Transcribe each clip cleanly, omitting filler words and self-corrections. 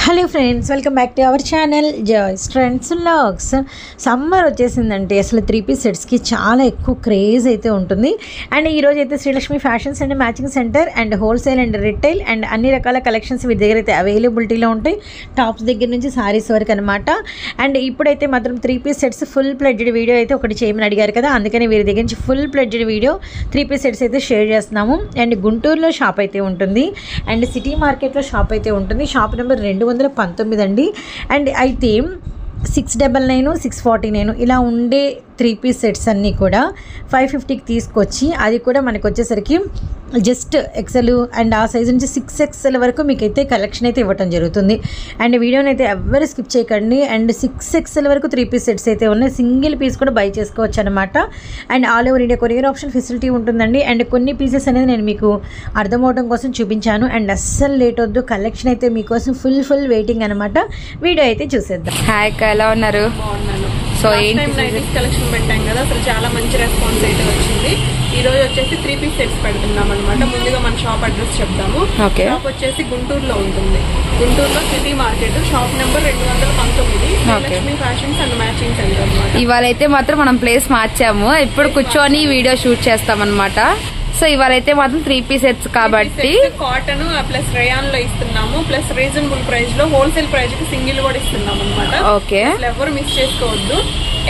Hello friends, welcome back to our channel Joy's trends vlogs. Summer వచ్చేసిందంటే అసలు 3-piece సెట్స్కి చాలా ఎక్కువ క్రేజ్ అయితే ఉంటుంది. అండ్ ఈరోజు అయితే Srilakshmi fashions and matching centre and wholesale and retail and అన్ని రకాల కలెక్షన్స్ వీరి దగ్గర అయితే అవైలబిలిటీలో ఉంటాయి. టాప్స్ దగ్గర నుంచి సారీస్ వరకు అనమాట. అండ్ ఇప్పుడైతే మాత్రం 3-piece sets full pledged video అయితే ఒకటి చేయమని అడిగారు కదా, అందుకని వీరి దగ్గర నుంచి full pledged video 3-piece sets అయితే షేర్ చేస్తున్నాము. అండ్ గుంటూరులో షాప్ అయితే ఉంటుంది అండ్ సిటీ మార్కెట్లో షాప్ అయితే ఉంటుంది. షాప్ నెంబర్ 219 అండి. అండ్ అయితే 699, 649 ఇలా ఉండే 3-piece సెట్స్ అన్నీ కూడా 550కి తీసుకొచ్చి, అది కూడా మనకు వచ్చేసరికి జస్ట్ ఎక్సెల్ అండ్ ఆ సైజు నుంచి 6XL వరకు మీకైతే కలెక్షన్ అయితే ఇవ్వటం జరుగుతుంది. అండ్ వీడియోని అయితే ఎవరు స్కిప్ చేయకండి. అండ్ 6XL వరకు 3-piece సెట్స్ అయితే ఉన్నాయి. సింగిల్ పీస్ కూడా బై చేసుకోవచ్చు అనమాట. And all over India courier option facility ఉంటుందండి. అండ్ కొన్ని పీసెస్ అనేది నేను మీకు అర్థమవడం కోసం చూపించాను. అండ్ అస్సలు లేట్ వద్దు, కలెక్షన్ అయితే మీకోసం ఫుల్ వెయిటింగ్ అనమాట. వీడియో అయితే చూసేద్దాం. హాయ్ అక్క, ఎలా ఉన్నారు? సో నైటీస్ కలెక్షన్ పెట్టాం కదా, అసలు చాలా మంచి రెస్పాన్స్ అయితే వచ్చింది. ఈ రోజు వచ్చేసి 3-piece సెట్స్ పెడుతున్నాం అనమాట. ముందుగా మన షాప్ అడ్రస్ చెప్తాము. షాప్ వచ్చేసి గుంటూరులో ఉంటుంది. గుంటూరులో city market, shop number 219, Lakshmi fashions and matching centre అనమాట. ఇవాళ అయితే మాత్రం మనం ప్లేస్ మార్చాము. ఇప్పుడు కూర్చొని వీడియో షూట్ చేస్తాం అనమాట. సో ఇవాళ అయితే మాత్రం 3-piece సెట్స్ కాబట్టి కాటన్ ప్లస్ రేయాన్ లో ఇస్తున్నాము. ప్లస్ రీజనబుల్ ప్రైస్ లో హోల్సేల్ ప్రైస్ కి సింగిల్ కూడా ఇస్తున్నాం అనమాట. ఓకే, ఎవరు మిస్ చేసుకోవద్దు.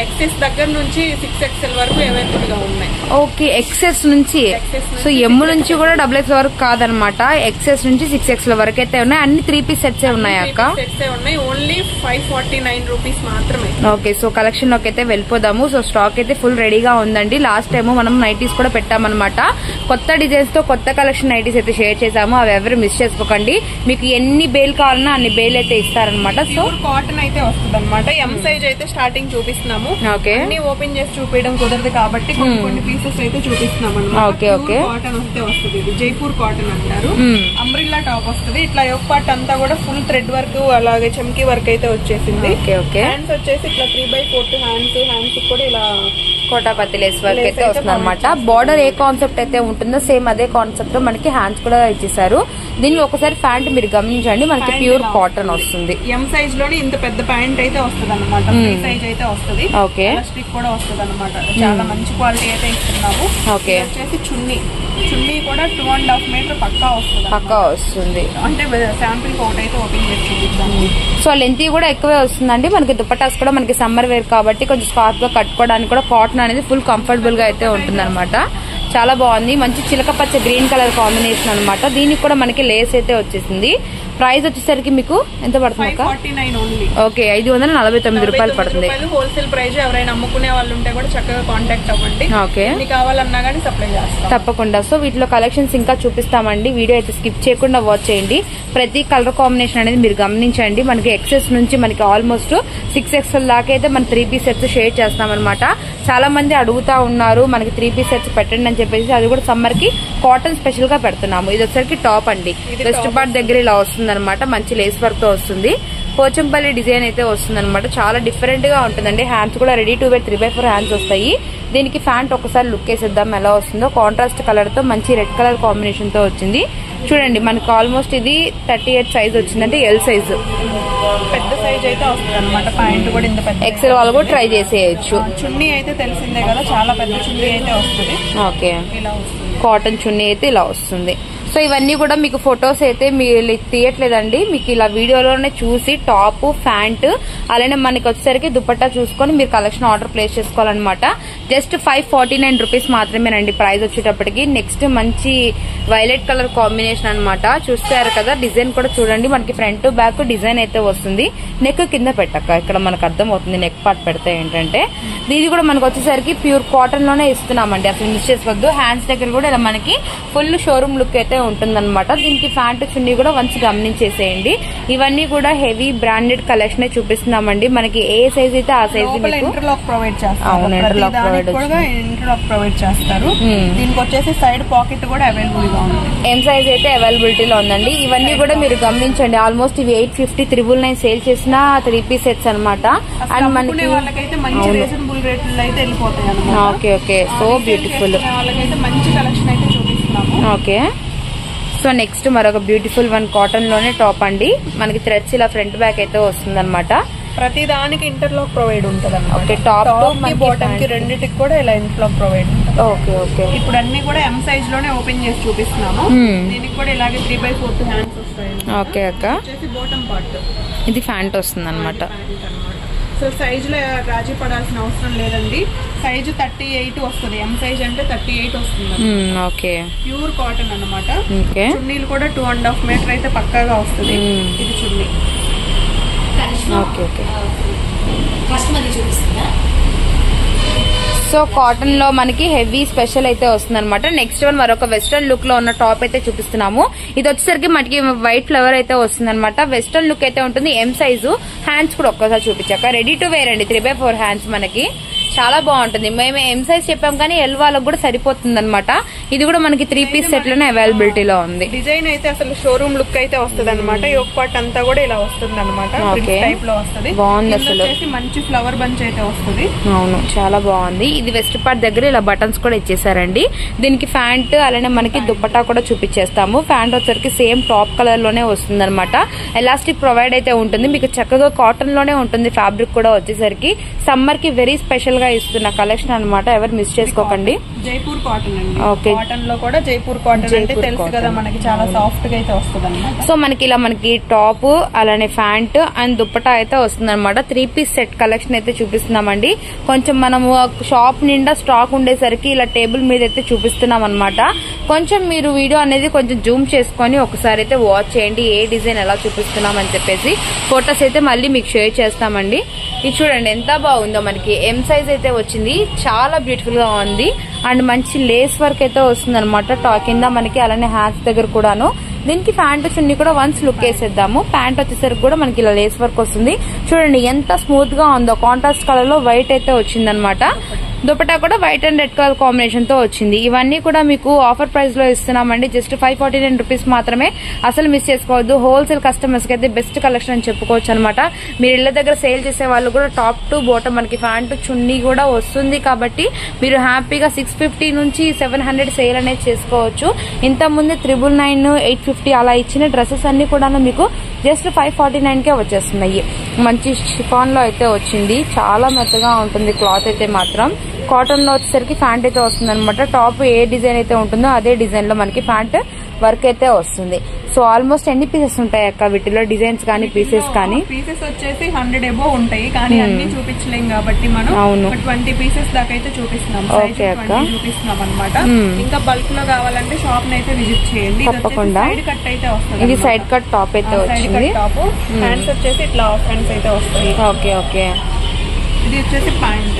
XS దగ్గర నుంచి 6XL వరకు అవైలబుల్ గా ఉన్నాయి. ఓకే, XS నుంచి సో M నుంచి కూడా XXL వరకు కాదనమాట. XS నుంచి 6XL వరకు అయితే ఉన్నాయి. అన్ని 3-piece సెట్స్ ఉన్నాయి అక్క. సెట్స్ ఉన్నాయి. ఓన్లీ 549 రూపీస్ మాత్రమే. ఓకే, సో కలెక్షన్ లోకి అయితే వెళ్ళిపోదాము. సో స్టాక్ అయితే ఫుల్ రెడీగా ఉందండి. లాస్ట్ టైం మనం నైటీస్ కూడా పెట్టామన్నమాట. కొత్త డిజైన్స్ తో కొత్త కలెక్షన్ నైటీస్ అయితే షేర్ చేసాము. అవి ఎవరు మిస్ చేసుకోకండి. మీకు ఎన్ని బేల్ కావాలన్నా అన్ని బేల్ అయితే ఇస్తారనమాట. సో కాటన్ అయితే వస్తుంది అనమాట. M సైజ్ అయితే స్టార్టింగ్ చూపిస్తున్నాము. అన్ని ఓపెన్ చేసి చూపించడం కుదరదు కాబట్టి కొన్ని పీసెస్ అయితే చూపిస్తున్నాం అనమాట. కాటన్ వస్తే వస్తుంది. ఇది జైపూర్ కాటన్ అంటారు. అంబ్రిల్లా టాప్ వస్తుంది. ఇట్లా యోక్ పార్ట్ అంతా కూడా ఫుల్ థ్రెడ్ వర్క్, అలాగే చమ్కీ వర్క్ అయితే వచ్చేసింది. హ్యాండ్స్ వచ్చేసి ఇట్లా 3/4 హ్యాండ్స్ కూడా ఇలా కోటాపత్తి లేస్ వర్క్ అయితే వస్తుంది అనమాట. బార్డర్ ఏ కాన్సెప్ట్ అయితే ఉంటుందో సేమ్ అదే కాన్సెప్ట్ లో మనకి హ్యాండ్స్ కూడా ఇచ్చేసారు. దీనిలో ఒకసారి ప్యాంట్ మీరు గమనించండి, మనకి ప్యూర్ కాటన్ వస్తుంది. M సైజ్ లోనే ఇంత పెద్ద ప్యాంట్ అయితే వస్తుంది అనమాట. సైజ్ అయితే వస్తుంది. ఓకే, స్టిక్ కూడా వస్తుంది అనమాట. చాలా మంచి క్వాలిటీ అయితే ఇస్తున్నాము. ఓకే, వచ్చేసి చున్నీ కూడా 2.5 మీటర్ పక్కా వస్తుంది. అంటే శాంపిల్ ఒకటి అయితే ఓపెన్ చేసి చూపిస్తాము. సో లెంత్ కూడా ఎక్కువే వస్తుందండి. మనకి దుపట్టాస్ కూడా మనకి సమ్మర్ వేర్ కాబట్టి కొంచెం స్కార్ఫ్ గా కట్టుకోవడానికి కూడా కాటన్ అనేది ఫుల్ కంఫర్టబుల్ గా అయితే ఉంటుంది అనమాట. చాలా బాగుంది. మంచి చిలక పచ్చ గ్రీన్ కలర్ కాంబినేషన్ అనమాట. దీనికి కూడా మనకి లేస్ అయితే వచ్చేసింది. ప్రైస్ వచ్చేసరికి మీకు ఎంత పడుతుంది? 549 ఓన్లీ. ఓకే, 549 రూపాయలు పడుతుంది. Wholesale price. ఎవరైనా అమ్ముకునే వాళ్ళు ఉంటే కూడా చక్కగా కాంటాక్ట్ అవ్వండి. ఓకే, కావాలన్నా కానీ సప్లై చేస్తాం తప్పకుండా. సో వీటిలో కలెక్షన్స్ ఇంకా చూపిస్తామండి. వీడియో అయితే స్కిప్ చేయకుండా వాచ్ చేయండి. ప్రతి కలర్ కాంబినేషన్ అనేది మీరు గమనించండి. మనకి XS నుంచి మనకి ఆల్మోస్ట్ 6XL దాకా అయితే మన 3-piece సెట్స్ షేర్ చేస్తాం అనమాట. చాలా మంది అడుగుతా ఉన్నారు మనకి 3-piece సెట్స్ పెట్టండి అని చెప్పేసి. అది కూడా సమ్మర్ కి కాటన్ స్పెషల్ గా పెడుతున్నాము. ఇది వచ్చరికి టాప్ అండి. వెస్ట్ పార్ట్ దగ్గర ఇలా వస్తుంది అనమాట. మంచి లేస్ వర్క్ తో వస్తుంది. పోచంపల్లి డిజైన్ అయితే వస్తుంది అనమాట. చాలా డిఫరెంట్ గా ఉంటుందండి. హ్యాండ్స్ కూడా రెడీ టు వేర్ 3/4 హ్యాండ్స్ వస్తాయి. దీనికి ప్యాంట్ ఒకసారి లుక్ వేసేద్దాం ఎలా వస్తుందో. కాంట్రాస్ట్ కలర్ తో మంచి రెడ్ కలర్ కాంబినేషన్ తో వచ్చింది. చూడండి, మనకు ఆల్మోస్ట్ ఇది 38 సైజ్ వచ్చిందంటే ఎల్ సైజ్. పెద్ద సైజ్ అయితే వస్తుంది అనమాట. ప్యాంట్ కూడా ఇంత పెద్ద XL వాళ్ళు కూడా ట్రై చేసేయచ్చు. చున్నీ అయితే తెలిసిందే కదా, చాలా పెద్ద చున్నీ అయితే వస్తుంది. ఓకే, ఇలా వస్తుంది. కాటన్ చున్నీ అయితే ఇలా వస్తుంది. సో ఇవన్నీ కూడా మీకు ఫొటోస్ అయితే మీరు తీయట్లేదండి. మీకు ఇలా వీడియోలోనే చూసి టాప్, ప్యాంట్, అలానే మనకి వచ్చేసరికి దుపట్టా చూసుకొని మీరు కలెక్షన్ ఆర్డర్ ప్లేస్ చేసుకోవాలన్నమాట. జస్ట్ 549 రూపీస్ మాత్రమేనండి ప్రైస్ వచ్చేటప్పటికి. నెక్స్ట్ మంచి వైలెట్ కలర్ కాంబినేషన్ అనమాట. చూస్తారు కదా, డిజైన్ కూడా చూడండి. మనకి ఫ్రంట్ బ్యాక్ డిజైన్ అయితే వస్తుంది. నెక్ కింద పెట్టక్క, ఇక్కడ మనకు అర్థం అవుతుంది నెక్ పార్ట్ పెడితే ఏంటంటే. దీది కూడా మనకు వచ్చేసరికి ప్యూర్ కాటన్ లోనే ఇస్తున్నామండి, అసలు మిస్ చేసుకోవద్దు. హ్యాండ్స్ దగ్గర కూడా ఇలా మనకి ఫుల్ షోరూమ్ లుక్ అయితే ఉంటుందన్నమాట. దీనికి ప్యాంట్ చున్నీ కూడా మంచి గమనించేసేయండి. ఇవన్నీ కూడా హెవీ బ్రాండెడ్ కలెక్షన్ చూపిస్తున్నామండి. మనకి ఏ సైజ్ అయితే ఆ సైజ్ ఇంటర్లాక్ ప్రొవైడ్ చేస్తారు. దీనికి వచ్చేసి సైడ్ పాకెట్ కూడా అవైలబుల్ గా ఉంది. M సైజ్ అయితే అవైలబిలిటీలో ఉందండి. ఇవన్నీ కూడా మీరు గమనించండి. ఆల్మోస్ట్ ఇవి 850, 999 సేల్ చేసిన 3-piece సెట్స్ అనమాట. అండ్ మనకి వాళ్ళకైతే మంచి రీజనబుల్ రేట్లు అయితే వెళ్ళిపోతాయి అనమాట. Okay, so beautiful. వాళ్ళకైతే మంచి కలెక్షన్ అయితే చూపిస్తున్నాము. ఓకే, సో నెక్స్ట్ మరొక బ్యూటిఫుల్ వన్ కాటన్ లోనే టాప్ అండి. మనకి థ్రెడ్స్ ఇలా ఫ్రంట్ బ్యాక్ అయితే వస్తుంది అనమాట. ప్రతి దానికి ఇంటర్లాక్ ప్రొవైడ్ ఉంటుంది. ఓకే, టాప్ బాటమ్ కి రెండింటికి కూడా ఇలా ఇంటర్లాక్ ప్రొవైడ్ ఉంటుంది. Okay okay. ఇప్పుడు అన్ని కూడా ఎం సైజ్ లోనే ఓపెన్ చేసి చూపిస్తున్నాము. దీనికి కూడా ఇలాగే 3/4 హ్యాండ్స్ వస్తాయి. ఓకే అక్క. బాటమ్ పార్ట్ ఇది ఫ్యాంట్ వస్తుంది అనమాట. సో సైజ్ లో రాజీ పడాల్సిన అవసరం లేదండి. సైజు 38 వస్తుంది. ఎం సైజ్ అంటే 38 వస్తుంది. ఓకే, ప్యూర్ కాటన్ అనమాట. ఓకే, చున్నీలు కూడా 2.5 మీటర్ అయితే పక్కాగా వస్తుంది. ఇది chunni. Okay okay. So cotton లో మనకి హెవీ స్పెషల్ అయితే వస్తుంది అనమాట. నెక్స్ట్ వన్ మరొక వెస్టర్న్ లుక్ లో ఉన్న టాప్ అయితే చూపిస్తున్నాము. ఇది వచ్చేసరికి మనకి వైట్ ఫ్లవర్ అయితే వస్తుంది అనమాట. వెస్టర్న్ లుక్ అయితే ఉంటుంది. M size. హ్యాండ్స్ కూడా ఒక్కసారి చూపించాక రెడీ టు వేర్ అండి. 3/4 హ్యాండ్స్ మనకి చాలా బాగుంటుంది. మేము ఎం సైజ్ చెప్పాం కానీ ఎల్ వాళ్ళకి కూడా సరిపోతుంది అనమాట. ఇది కూడా మనకి 3 పీస్ సెట్ లోనే అవైలబిలిటీలో ఉంది. డిజైన్ అయితే అసలు షోరూమ్ లుక్ అయితే వస్తుంది అనమాట. ఈ ఒక పార్ట్ అంతా కూడా ఇలా వస్తుంది అనమాట. టైప్ లో వస్తుంది. బాగుంది అసలు. మంచి ఫ్లవర్ బంచ్ అయితే వస్తుంది. అవును, చాలా బాగుంది. ఇది వెస్ట్ పార్ట్ దగ్గర ఇలా బటన్స్ కూడా ఇచ్చేసారండి. దీనికి ప్యాంట్ అలానే మనకి దుప్పట్టా కూడా చూపించేస్తాము. ప్యాంట్ వచ్చరికి సేమ్ టాప్ కలర్ లోనే వస్తుంది అనమాట. ఎలాస్టిక్ ప్రొవైడ్ అయితే ఉంటుంది. మీకు చక్కగా కాటన్ లోనే ఉంటుంది. ఫ్యాబ్రిక్ కూడా వచ్చేసరికి సమ్మర్ కి వెరీ స్పెషల్ గా ఇస్తున్న కలెక్షన్ అనమాట. ఎవరు మిస్ చేసుకోకండి. జైపూర్ కాటన్ అండి. ఓకే, కాటన్ లో కూడా జైపూర్ కాటన్ అంటే తెలుసు కదా మనకి, చాలా సాఫ్ట్ గా అయితే వస్తుంది అనమాట. సో మనకి ఇలా మనకి టాప్ అలానే ప్యాంట్ అండ్ దుప్పటా అయితే వస్తుంది అనమాట. 3 పీస్ సెట్ కలెక్షన్ అయితే చూపిస్తున్నామండి. కొంచెం మనము షాప్ నిండా స్టాక్ ఉండేసరికి ఇలా టేబుల్ మీద అయితే చూపిస్తున్నాం అనమాట. కొంచెం మీరు వీడియో అనేది కొంచెం జూమ్ చేసుకొని ఒకసారి అయితే వాచ్ చేయండి. ఏ డిజైన్ ఎలా చూపిస్తున్నాం అని చెప్పేసి ఫొటోస్ అయితే మళ్ళీ మీకు షేర్ చేస్తామండి. ఇది చూడండి ఎంత బాగుందో. మనకి ఎం సైజ్ అయితే వచ్చింది. చాలా బ్యూటిఫుల్ గా ఉంది. అండ్ మంచి లేస్ వర్క్ అయితే వస్తుంది అనమాట. కింద మనకి అలానే హ్యాండ్స్ దగ్గర కూడాను. దీనికి ప్యాంట్ చున్నీ కూడా వన్స్ లుక్ వేసేద్దాము. ప్యాంట్ వచ్చేసరికి కూడా మనకి ఇలా లేస్ వర్క్ వస్తుంది. చూడండి ఎంత స్మూత్ గా ఉందో. కాంట్రాస్ట్ కలర్ లో వైట్ అయితే వచ్చింది అనమాట. దుపట్టా కూడా white and red colour combination తో వచ్చింది. ఇవన్నీ కూడా మీకు ఆఫర్ ప్రైస్ లో ఇస్తున్నామండి. జస్ట్ 549 రూపీస్ మాత్రమే. అసలు మిస్ చేసుకోవద్దు. హోల్సేల్ కస్టమర్స్ కి అయితే బెస్ట్ కలెక్షన్ అని చెప్పుకోవచ్చు అనమాట. మీరు ఇళ్ల దగ్గర సేల్ చేసే వాళ్ళు కూడా టాప్ టు బాటమ్ మనకి ప్యాంట్ చున్నీ కూడా వస్తుంది కాబట్టి మీరు హ్యాపీగా 650 నుంచి 700 సేల్ అనేది చేసుకోవచ్చు. ఇంత ముందు 999, 850 అలా ఇచ్చిన డ్రెస్సెస్ అన్ని కూడా మీకు జస్ట్ 549 కే వచ్చేస్తున్నాయి. మంచి షిఫాన్ లో అయితే వచ్చింది. చాలా మెత్తగా ఉంటుంది క్లాత్ అయితే మాత్రం. కాటన్ లో వచ్చేసరికి ప్యాంట్ అయితే వస్తుంది అనమాట. టాప్ ఏ డిజైన్ అయితే ఉంటుందో అదే డిజైన్ లో మనకి ప్యాంట్ వర్క్ అయితే వస్తుంది. సో ఆల్మోస్ట్ ఎన్ని పీసెస్ ఉంటాయి అక్క వీటిలో? డిజైన్స్ కానీ పీసెస్ కానీ? పీసెస్ వచ్చేసి 100 అబో ఉంటాయి కానీ అన్ని చూపించలేం కాబట్టి మనం 20 పీసెస్ దాకా అయితే చూపిస్తున్నాం. చూపిస్తున్నాం అనమాట. ఇంకా బల్క్ లో కావాలంటే షాప్ అయితే విజిట్ చేయండి. తప్పకుండా. సైడ్ కట్ అయితే వస్తుంది. ఇది సైడ్ కట్ టాప్ అయితే వచ్చింది. టాప్ హ్యాండ్స్ వచ్చేసి ఇట్లా ఆఫ్ హ్యాండ్స్ అయితే వస్తాయి. Okay okay. ఇది వచ్చేసి ప్యాంట్.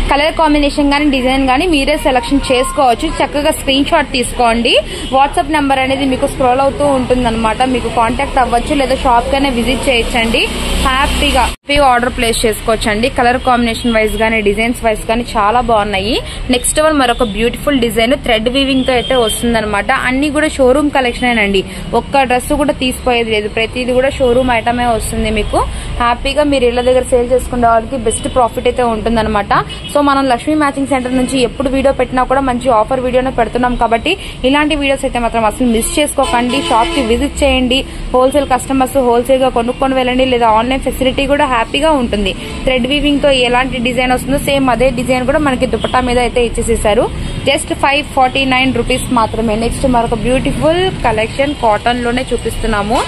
కలర్ కాంబినేషన్ గానీ డిజైన్ గానీ మీరే సెలెక్షన్ చేసుకోవచ్చు. చక్కగా స్క్రీన్ షాట్ తీసుకోండి. వాట్సాప్ నెంబర్ అనేది మీకు స్క్రోల్ అవుతూ ఉంటుంది అనమాట. మీకు కాంటాక్ట్ అవ్వచ్చు లేదా షాప్ కైనా విజిట్ చేయొచ్చండి. హ్యాపీగా ఆర్డర్ ప్లేస్ చేసుకోవచ్చండి. కలర్ కాంబినేషన్ వైజ్ గానీ డిజైన్స్ వైజ్ గానీ చాలా బాగున్నాయి. నెక్స్ట్ వన్ మరొక బ్యూటిఫుల్ డిజైన్ థ్రెడ్ వీవింగ్ తో అయితే వస్తుంది అనమాట. అన్ని కూడా షోరూమ్ కలెక్షన్ అండి. ఒక్క డ్రెస్ కూడా తీసిపోయేది లేదు. ప్రతిది కూడా షోరూమ్ ఐటమే వస్తుంది మీకు. హ్యాపీగా మీరు ఇళ్ల దగ్గర సేల్ చేసుకునే వాళ్ళకి బెస్ట్ ప్రాఫిట్ అయితే ఉంటుంది అనమాట. సో మనం లక్ష్మీ మ్యాచింగ్ సెంటర్ నుంచి ఎప్పుడు వీడియో పెట్టినా కూడా మంచి ఆఫర్ వీడియోనే పెడుతున్నాం కాబట్టి ఇలాంటి వీడియోస్ అయితే మాత్రం అసలు మిస్ చేసుకోకండి. షాప్ కి విజిట్ చేయండి. హోల్సేల్ కస్టమర్స్ హోల్సేల్ గా కొనుక్కొని వెళ్ళండి లేదా ఆన్లైన్ ఫెసిలిటీ కూడా హ్యాపీగా ఉంటుంది. థ్రెడ్ వీవింగ్ తో ఎలాంటి డిజైన్ వస్తుందో సేమ్ అదే డిజైన్ కూడా మనకి దుపట్టా మీద అయితే ఇచ్చేసేసారు. జస్ట్ 549 రూపీస్ మాత్రమే. నెక్స్ట్ మరొక బ్యూటిఫుల్ కలెక్షన్ కాటన్ లోనే చూపిస్తున్నాము.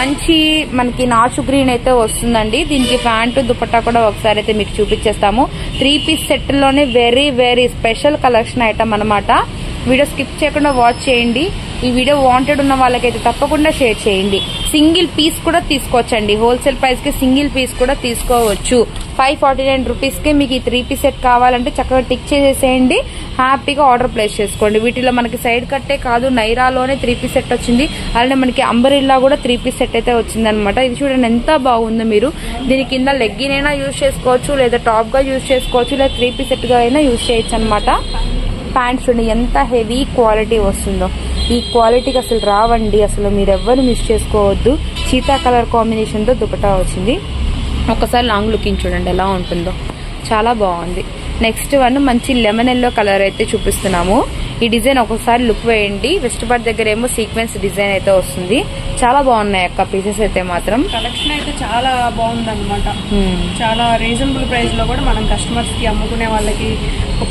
మంచి మనకి నాచు గ్రీన్ అయితే వస్తుందండి. దీనికి ప్యాంటు దుపట్టా కూడా ఒకసారి అయితే మీకు చూపించేస్తాము. 3 పీస్ సెట్ లోనే very very special collection item అనమాట. వీడియో స్కిప్ చేయకుండా వాచ్ చేయండి. ఈ వీడియో వాంటెడ్ ఉన్న వాళ్ళకైతే తప్పకుండా షేర్ చేయండి. సింగిల్ పీస్ కూడా తీసుకోవచ్చండి. హోల్సేల్ ప్రైస్ కి సింగిల్ పీస్ కూడా తీసుకోవచ్చు. 549 రూపీస్ కి మీకు ఈ 3 పీస్ సెట్ కావాలంటే చక్కగా టిక్ చేసేసేయండి. హ్యాపీగా ఆర్డర్ ప్లేస్ చేసుకోండి. వీటిలో మనకి సైడ్ కట్టే కాదు, నైరాలోనే 3 పీస్ సెట్ వచ్చింది. అలానే మనకి అంబరిల్లా కూడా 3 పీస్ సెట్ అయితే వచ్చింది అనమాట. ఇది చూడండి ఎంత బాగుందో. మీరు దీని కింద లెగ్గిన్ అయినా యూజ్ చేసుకోవచ్చు లేదా టాప్ గా యూజ్ చేసుకోవచ్చు లేదా 3 పీస్ సెట్ గా అయినా యూజ్ చేయొచ్చు అనమాట. ప్యాంట్ చూడండి ఎంత హెవీ క్వాలిటీ వస్తుందో. ఈ క్వాలిటీకి అసలు రావండి. అసలు మీరు ఎవ్వరు మిస్ చేసుకోవద్దు. చీతా కలర్ కాంబినేషన్ తో దుపట్టా వచ్చింది. ఒకసారి లాంగ్ లుకింగ్ చూడండి ఎలా ఉంటుందో. చాలా బాగుంది. నెక్స్ట్ వన్ మంచి లెమన్ ఎల్లో కలర్ అయితే చూపిస్తున్నాము. ఈ డిజైన్ ఒకసారి లుక్ వేయండి. వెస్ట్ పార్ట్ దగ్గర ఏమో సీక్వెన్స్ డిజైన్ అయితే వస్తుంది. చాలా బాగున్నాయి అక్క పీసెస్ అయితే మాత్రం. కలెక్షన్ అయితే చాలా బాగుంది అనమాట. చాలా రీజనబుల్ ప్రైస్ లో కూడా మనం కస్టమర్స్ కి అమ్ముకునే వాళ్ళకి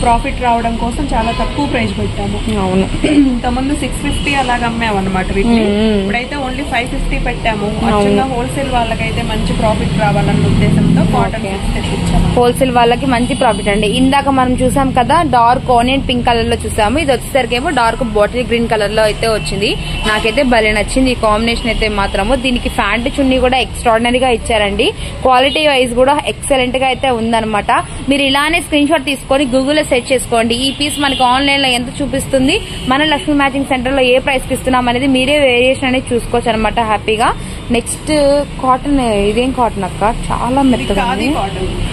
ప్రాఫిట్ రావడం కోసం చాలా తక్కువ ప్రైస్ పెట్టాము. అవును, ఇంతకుముందు 650 అలాగ అమ్మామన్నమాట వీటిని. ఇప్పుడైతే ఓన్లీ 550 పెట్టాము. యాక్చువల్గా హోల్సేల్ వాళ్ళకైతే మంచి ప్రాఫిట్ రావాలన్న ఉద్దేశంతో కాటన్ తెప్పించాము. హోల్సేల్ వాళ్ళకి మంచి ప్రాఫిట్ అండి. ఇందాక మనం చూసాం కదా డార్క్ ఆనియన్ పింక్ కలర్ లో చూసాము. ఇది వచ్చేసరికి ఏమో డార్క్ బాటిల్ గ్రీన్ కలర్ లో అయితే వచ్చింది. నాకైతే భలే నచ్చింది ఈ కాంబినేషన్ అయితే మాత్రము. దీనికి ప్యాంట్ చున్నీ కూడా ఎక్స్ట్రాడినరీగా ఇచ్చారండి. క్వాలిటీ వైజ్ కూడా ఎక్సలెంట్ గా అయితే ఉందన్నమాట. మీరు ఇలానే స్క్రీన్ షాట్ తీసుకొని గూగుల్లో సెర్చ్ చేసుకోండి. ఈ పీస్ మనకి ఆన్లైన్ లో ఎంత చూపిస్తుంది, మన లక్ష్మీ మ్యాచింగ్ సెంటర్ లో ఏ ప్రైస్ కి ఇస్తున్నాం అనేది మీరే వేరియేషన్ అనేది చూసుకోవచ్చు అనమాట హ్యాపీగా. నెక్స్ట్ కాటన్, ఇదేం కాటన్ అక్క? చాలా మెత్తగా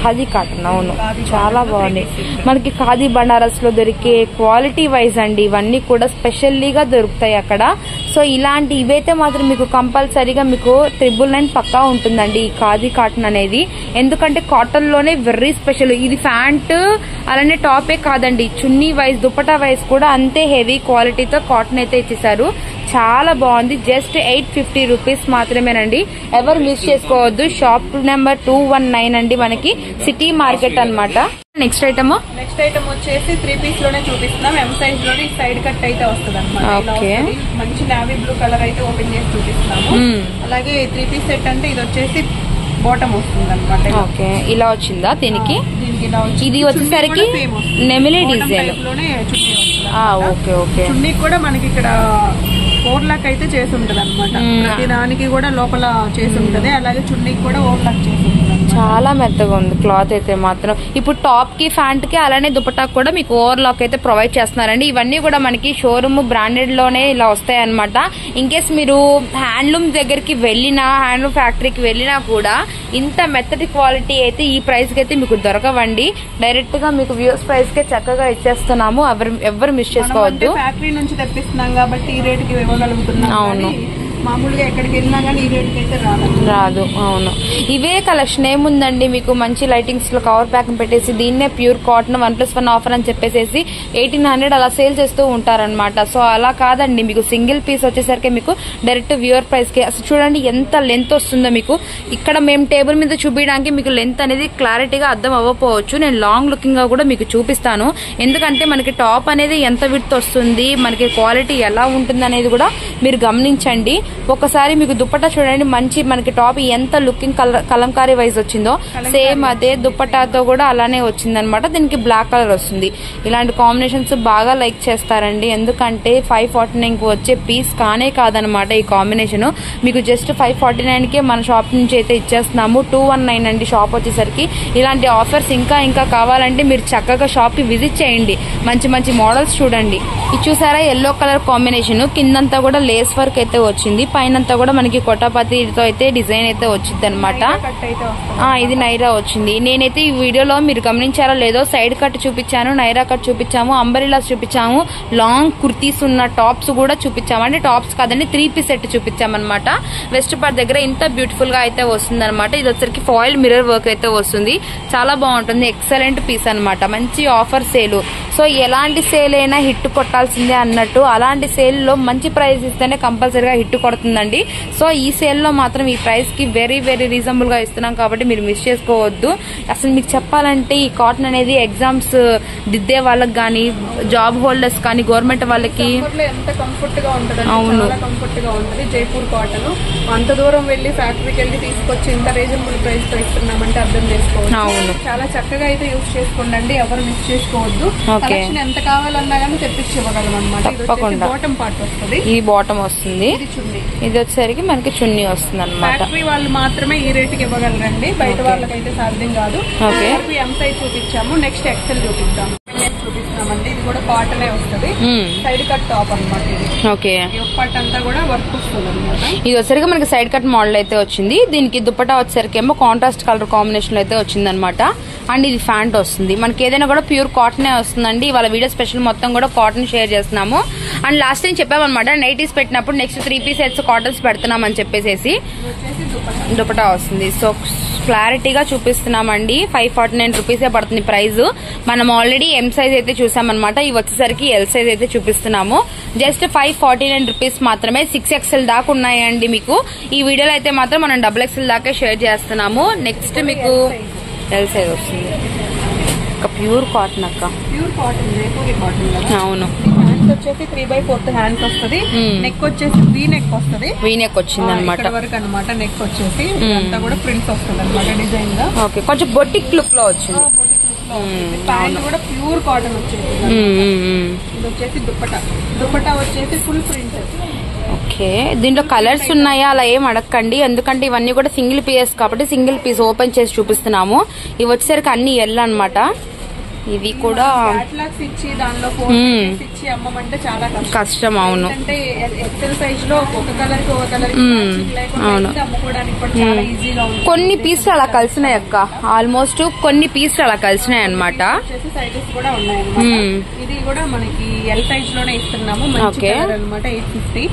ఖాదీ కాటన్. అవును, చాలా బాగుంది. మనకి ఖాదీ బనారస్ లో దొరికే క్వాలిటీ వైజ్ అండి. ఇవన్నీ కూడా స్పెషల్లీగా దొరుకుతాయి అక్కడ. సో ఇలాంటి ఇవైతే మాత్రం మీకు కంపల్సరీగా మీకు 999 పక్కా ఉంటుందండి ఈ ఖాదీ కాటన్ అనేది. ఎందుకంటే కాటన్ లోనే వెరీ స్పెషల్. ఇది ప్యాంట్ అలానే టాపే కాదండి, చున్నీ వైజ్ దుపట్టా వైజ్ కూడా అంతే హెవీ క్వాలిటీతో కాటన్ అయితే ఇచ్చేసారు. చాలా బాగుంది. జస్ట్ 850 రూపీస్ మాత్రమేనండి. ఎవరు మిస్ చేసుకోవద్దు. షాప్ నెంబర్ 219 అండి, మనకి సిటీ మార్కెట్ అన్నమాట. నెక్స్ట్ ఐటమ్ వచ్చేసి 3 పీస్ లోనే చూపిస్తున్నాం. ఎం సైజ్ లోనే సైడ్ కట్ అయితే వస్తుంది అనమాట. మంచి నావీ బ్లూ కలర్ అయితే ఓపెన్ చేసి చూపిస్తున్నాము. అలాగే 3 పీస్ సెట్ అంటే ఇది వచ్చేసి బాటమ్ వస్తుంది అనమాట. ఓకే, ఇలా వచ్చిందా దీనికి? ఇది వచ్చేసరికి నెమిలీ డిజైన్. Okay okay. చున్నీ కూడా మనకి ఇక్కడ 4 లాక్ అయితే చేసి ఉంటది అనమాట. ప్రతి దానికి కూడా లోపల చేసి ఉంటది. అలాగే చున్నీకి కూడా 4 లాక్ చేసి ఉంటుంది. చాలా మెత్తగా ఉంది క్లాత్ అయితే మాత్రం. ఇప్పుడు టాప్ కి ప్యాంట్ కి అలానే దుపట్టాకు కూడా మీకు ఓవర్ లాక్ అయితే ప్రొవైడ్ చేస్తున్నారండి. ఇవన్నీ కూడా మనకి షోరూమ్ బ్రాండెడ్ లోనే ఇలా వస్తాయి అనమాట. ఇన్ కేస్ మీరు హ్యాండ్లూమ్ దగ్గరికి వెళ్ళినా, హ్యాండ్లూమ్ ఫ్యాక్టరీకి వెళ్ళినా కూడా ఇంత మెత్తటి క్వాలిటీ అయితే ఈ ప్రైస్ కి అయితే మీకు దొరకవండి. డైరెక్ట్ గా మీకు వ్యూస్ ప్రైస్ కే చక్కగా ఇచ్చేస్తున్నాము. ఎవరు మిస్ చేసుకోవద్దు. ఫ్యాక్టరీ నుంచి తెప్పిస్తున్నాం కాబట్టి ఈ రేటుకి ఇవ్వగలుగుతున్నాం. అవును, మామూలుగా ఎక్కడికి వెళ్ళినా కానీ ఈ రేటుకి అయితే రాదు. అవును, ఇవే కలెక్షన్ ఏముందండి మీకు మంచి లైటింగ్స్ లో కవర్ ప్యాక్ పెట్టేసి దీన్నే ప్యూర్ కాటన్ 1+1 ఆఫర్ అని చెప్పేసి 1800 అలా సేల్ చేస్తూ ఉంటారనమాట. సో అలా కాదండి, మీకు సింగిల్ పీస్ వచ్చేసరికి మీకు డైరెక్ట్ వ్యూవర్ ప్రైస్ కి. అసలు చూడండి ఎంత లెంత్ వస్తుందో మీకు. ఇక్కడ మేము టేబుల్ మీద చూపించడానికి మీకు లెంత్ అనేది క్లారిటీగా అర్థం అవ్వకపోవచ్చు. నేను లాంగ్ లుకింగ్ గా కూడా మీకు చూపిస్తాను. ఎందుకంటే మనకి టాప్ అనేది ఎంత విడ్త్ వస్తుంది, మనకి క్వాలిటీ ఎలా ఉంటుంది అనేది కూడా మీరు గమనించండి. ఒకసారి మీకు దుపట్టా చూడండి, మంచి మనకి టాప్ ఎంత లుకింగ్ కలంకారీ వైజ్ వచ్చిందో సేమ్ అదే దుపట్టాతో కూడా అలానే వచ్చింది అనమాట. దీనికి బ్లాక్ కలర్ వస్తుంది. ఇలాంటి కాంబినేషన్స్ బాగా లైక్ చేస్తారండి. ఎందుకంటే 549 కి వచ్చే పీస్ కానే కాదనమాట ఈ కాంబినేషన్. మీకు జస్ట్ 549 కే మన షాప్ నుంచి అయితే ఇచ్చేస్తున్నాము. 219 అండి షాప్ వచ్చేసరికి. ఇలాంటి ఆఫర్స్ ఇంకా కావాలంటే మీరు చక్కగా షాప్ కి విజిట్ చేయండి. మంచి మంచి మోడల్స్ చూడండి. ఇది చూసారా, ఎల్లో కలర్ కాంబినేషన్, కిందంతా కూడా లేస్ వర్క్ అయితే వచ్చింది. పైనంతా కూడా మనకి కొట్టపతితో అయితే డిజైన్ అయితే వచ్చింది అనమాట. ఇది నైరా వచ్చింది. నేనైతే ఈ వీడియోలో మీరు గమనించారో లేదో సైడ్ కట్ చూపించాను, నైరా కట్ చూపించాము, అంబరిలాస్ చూపించాము, లాంగ్ కుర్తీస్ ఉన్న టాప్స్ కూడా చూపించాము. అంటే టాప్స్ కాదండి, 3 పీస్ సెట్ చూపించామన్నమాట. వెస్ట్ పార్ట్ దగ్గర ఇంత బ్యూటిఫుల్ గా అయితే వస్తుంది అనమాట. ఇది వచ్చరికి ఫాయిల్ మిర్రర్ వర్క్ అయితే వస్తుంది. చాలా బాగుంటుంది. ఎక్సలెంట్ పీస్ అనమాట. మంచి ఆఫర్ సేల్. సో ఎలాంటి సేల్ అయినా హిట్ కొట్టాల్సిందే అన్నట్టు, అలాంటి సేల్ లో మంచి ప్రైస్ ఇస్తేనే కంపల్సరీగా హిట్ కొడుతుందండి. సో ఈ సేల్ లో మాత్రం ఈ ప్రైస్ కి వెరీ రీజనబుల్ గా ఇస్తున్నాం కాబట్టి మీరు మిస్ చేసుకోవద్దు. అసలు మీకు చెప్పాలంటే ఈ కాటన్ అనేది ఎగ్జామ్స్ దిద్దే వాళ్ళకి కానీ, జాబ్ హోల్డర్స్ కానీ, గవర్నమెంట్ వాళ్ళకి ఎంత కంఫర్ట్ గా ఉంటుంది. అవును, కంఫర్ట్ గా ఉంటుంది. జైపూర్ కాటన్ అంత దూరం వెళ్లి ఫ్యాక్టరీకి వెళ్ళి తీసుకొచ్చి ఇంత రీజనబుల్ ప్రైస్ తో ఇస్తున్నామంటే అర్థం చేసుకోవచ్చు. అవును, చాలా చక్కగా అయితే యూజ్ చేసుకోండి. ఎవరు మిస్ చేసుకోవద్దు. కలెక్షన్ ఎంత కావాలన్నా కానీ తెప్పించి ఇవ్వగలం అనమాట. బాటమ్ పార్ట్ వస్తుంది. ఇది బాటమ్ వస్తుంది. ఇది వచ్చేసరికి మనకి చున్నీ వస్తుంది అనమాట. ఫ్యాక్టరీ వాళ్ళు మాత్రమే ఈ రేటుకి ఇవ్వగలరండి. బయట వాళ్ళకైతే సాధ్యం కాదు. ఎం సైజ్ చూపించాము. నెక్స్ట్ ఎక్సెల్ చూపిస్తాము. చూపిస్తామండి. ఇది కూడా కాటనే వస్తుంది. సైడ్ కట్ టాప్ అనమాట. ఓకే, పార్ట్ అంతా కూడా వర్క్ వస్తుంది అనమాట. ఇది వచ్చేసరికి మనకి సైడ్ కట్ మోడల్ అయితే వచ్చింది. దీనికి దుపట్టా వచ్చేసరికి ఏమో కాంట్రాస్ట్ కలర్ కాంబినేషన్ లో అయితే వచ్చింది అనమాట. అండ్ ఇది ఫ్యాంట్ వస్తుంది. మనకి ఏదైనా కూడా ప్యూర్ కాటనే వస్తుందండి. వాళ్ళ వీడియో స్పెషల్ మొత్తం కూడా కాటన్ షేర్ చేస్తున్నాము. అండ్ లాస్ట్ టైం చెప్పామన్నమాట, నైటీస్ పెట్టినప్పుడు నెక్స్ట్ 3 పీస్ సెట్స్ కాటన్స్ పెడుతున్నాం అని చెప్పేసి దుపట్టా వస్తుంది. సో క్లారిటీగా చూపిస్తున్నామండి. 549 రూపీసే పడుతుంది ప్రైస్. మనం ఆల్రెడీ ఎం సైజ్ అయితే చూసామన్నమాట. ఇవి వచ్చేసరికి ఎల్ సైజ్ అయితే చూపిస్తున్నాము. జస్ట్ 549 రూపీస్ మాత్రమే. 6XL దాకా ఉన్నాయండి మీకు. ఈ వీడియోలో అయితే మాత్రం మనం XXL దాకా షేర్ చేస్తున్నాము. నెక్స్ట్ మీకు ఎల్ సైజ్ వస్తుంది. ప్యూర్ కాటన్ అక్క, ప్యూర్ కాటన్, జైపూరి కాటన్ కదా. అవును. హ్యాండ్స్ వచ్చేసి 3/4 హ్యాండ్స్ వస్తుంది. నెక్ వచ్చేసి వీ నెక్ వస్తుంది. వీ నెక్ వచ్చింది అనమాట వరకు అనమాట. నెక్ వచ్చేసి అంతా కూడా ప్రింట్స్ వస్తుంది అనమాట డిజైన్ గా. ఓకే, కొంచెం బొటిక్ లుక్ లో వచ్చింది. ప్యాంట్ కూడా ప్యూర్ కాటన్ వచ్చేసి. ఇది వచ్చేసి దుపట్టా వచ్చేసి ఫుల్ ప్రింట్. ఓకే, దీంట్లో కలర్స్ ఉన్నాయా అలా ఏం అడగండి, ఎందుకంటే ఇవన్నీ కూడా సింగిల్ పీస్ కాబట్టి సింగిల్ పీస్ ఓపెన్ చేసి చూపిస్తున్నాము. ఇవి వచ్చేసరికి అన్ని ఎల్ అనమాట. ఇవి కూడా క్యాటలాగ్స్ ఇచ్చి దానిలో ఇచ్చి అమ్మమంటే చాలా కష్టం. అవును, అంటే ఎక్సెల్ సైజ్ లో ఒక కలర్ కి ఒక కలర్ అమ్ముకోవడానికి కూడా చాలా ఈజీగా ఉంది. కొన్ని పీసులు అలా కలిసినాయి అక్క, ఆల్మోస్ట్ కొన్ని పీసులు అలా కలిసినాయి అనమాట. సైజెస్ కూడా ఉన్నాయి. ఇది కూడా మనకి ఎల్ సైజ్ లోనే ఇస్తున్నాము. మంచి కలర్ అన్నమాట. 850.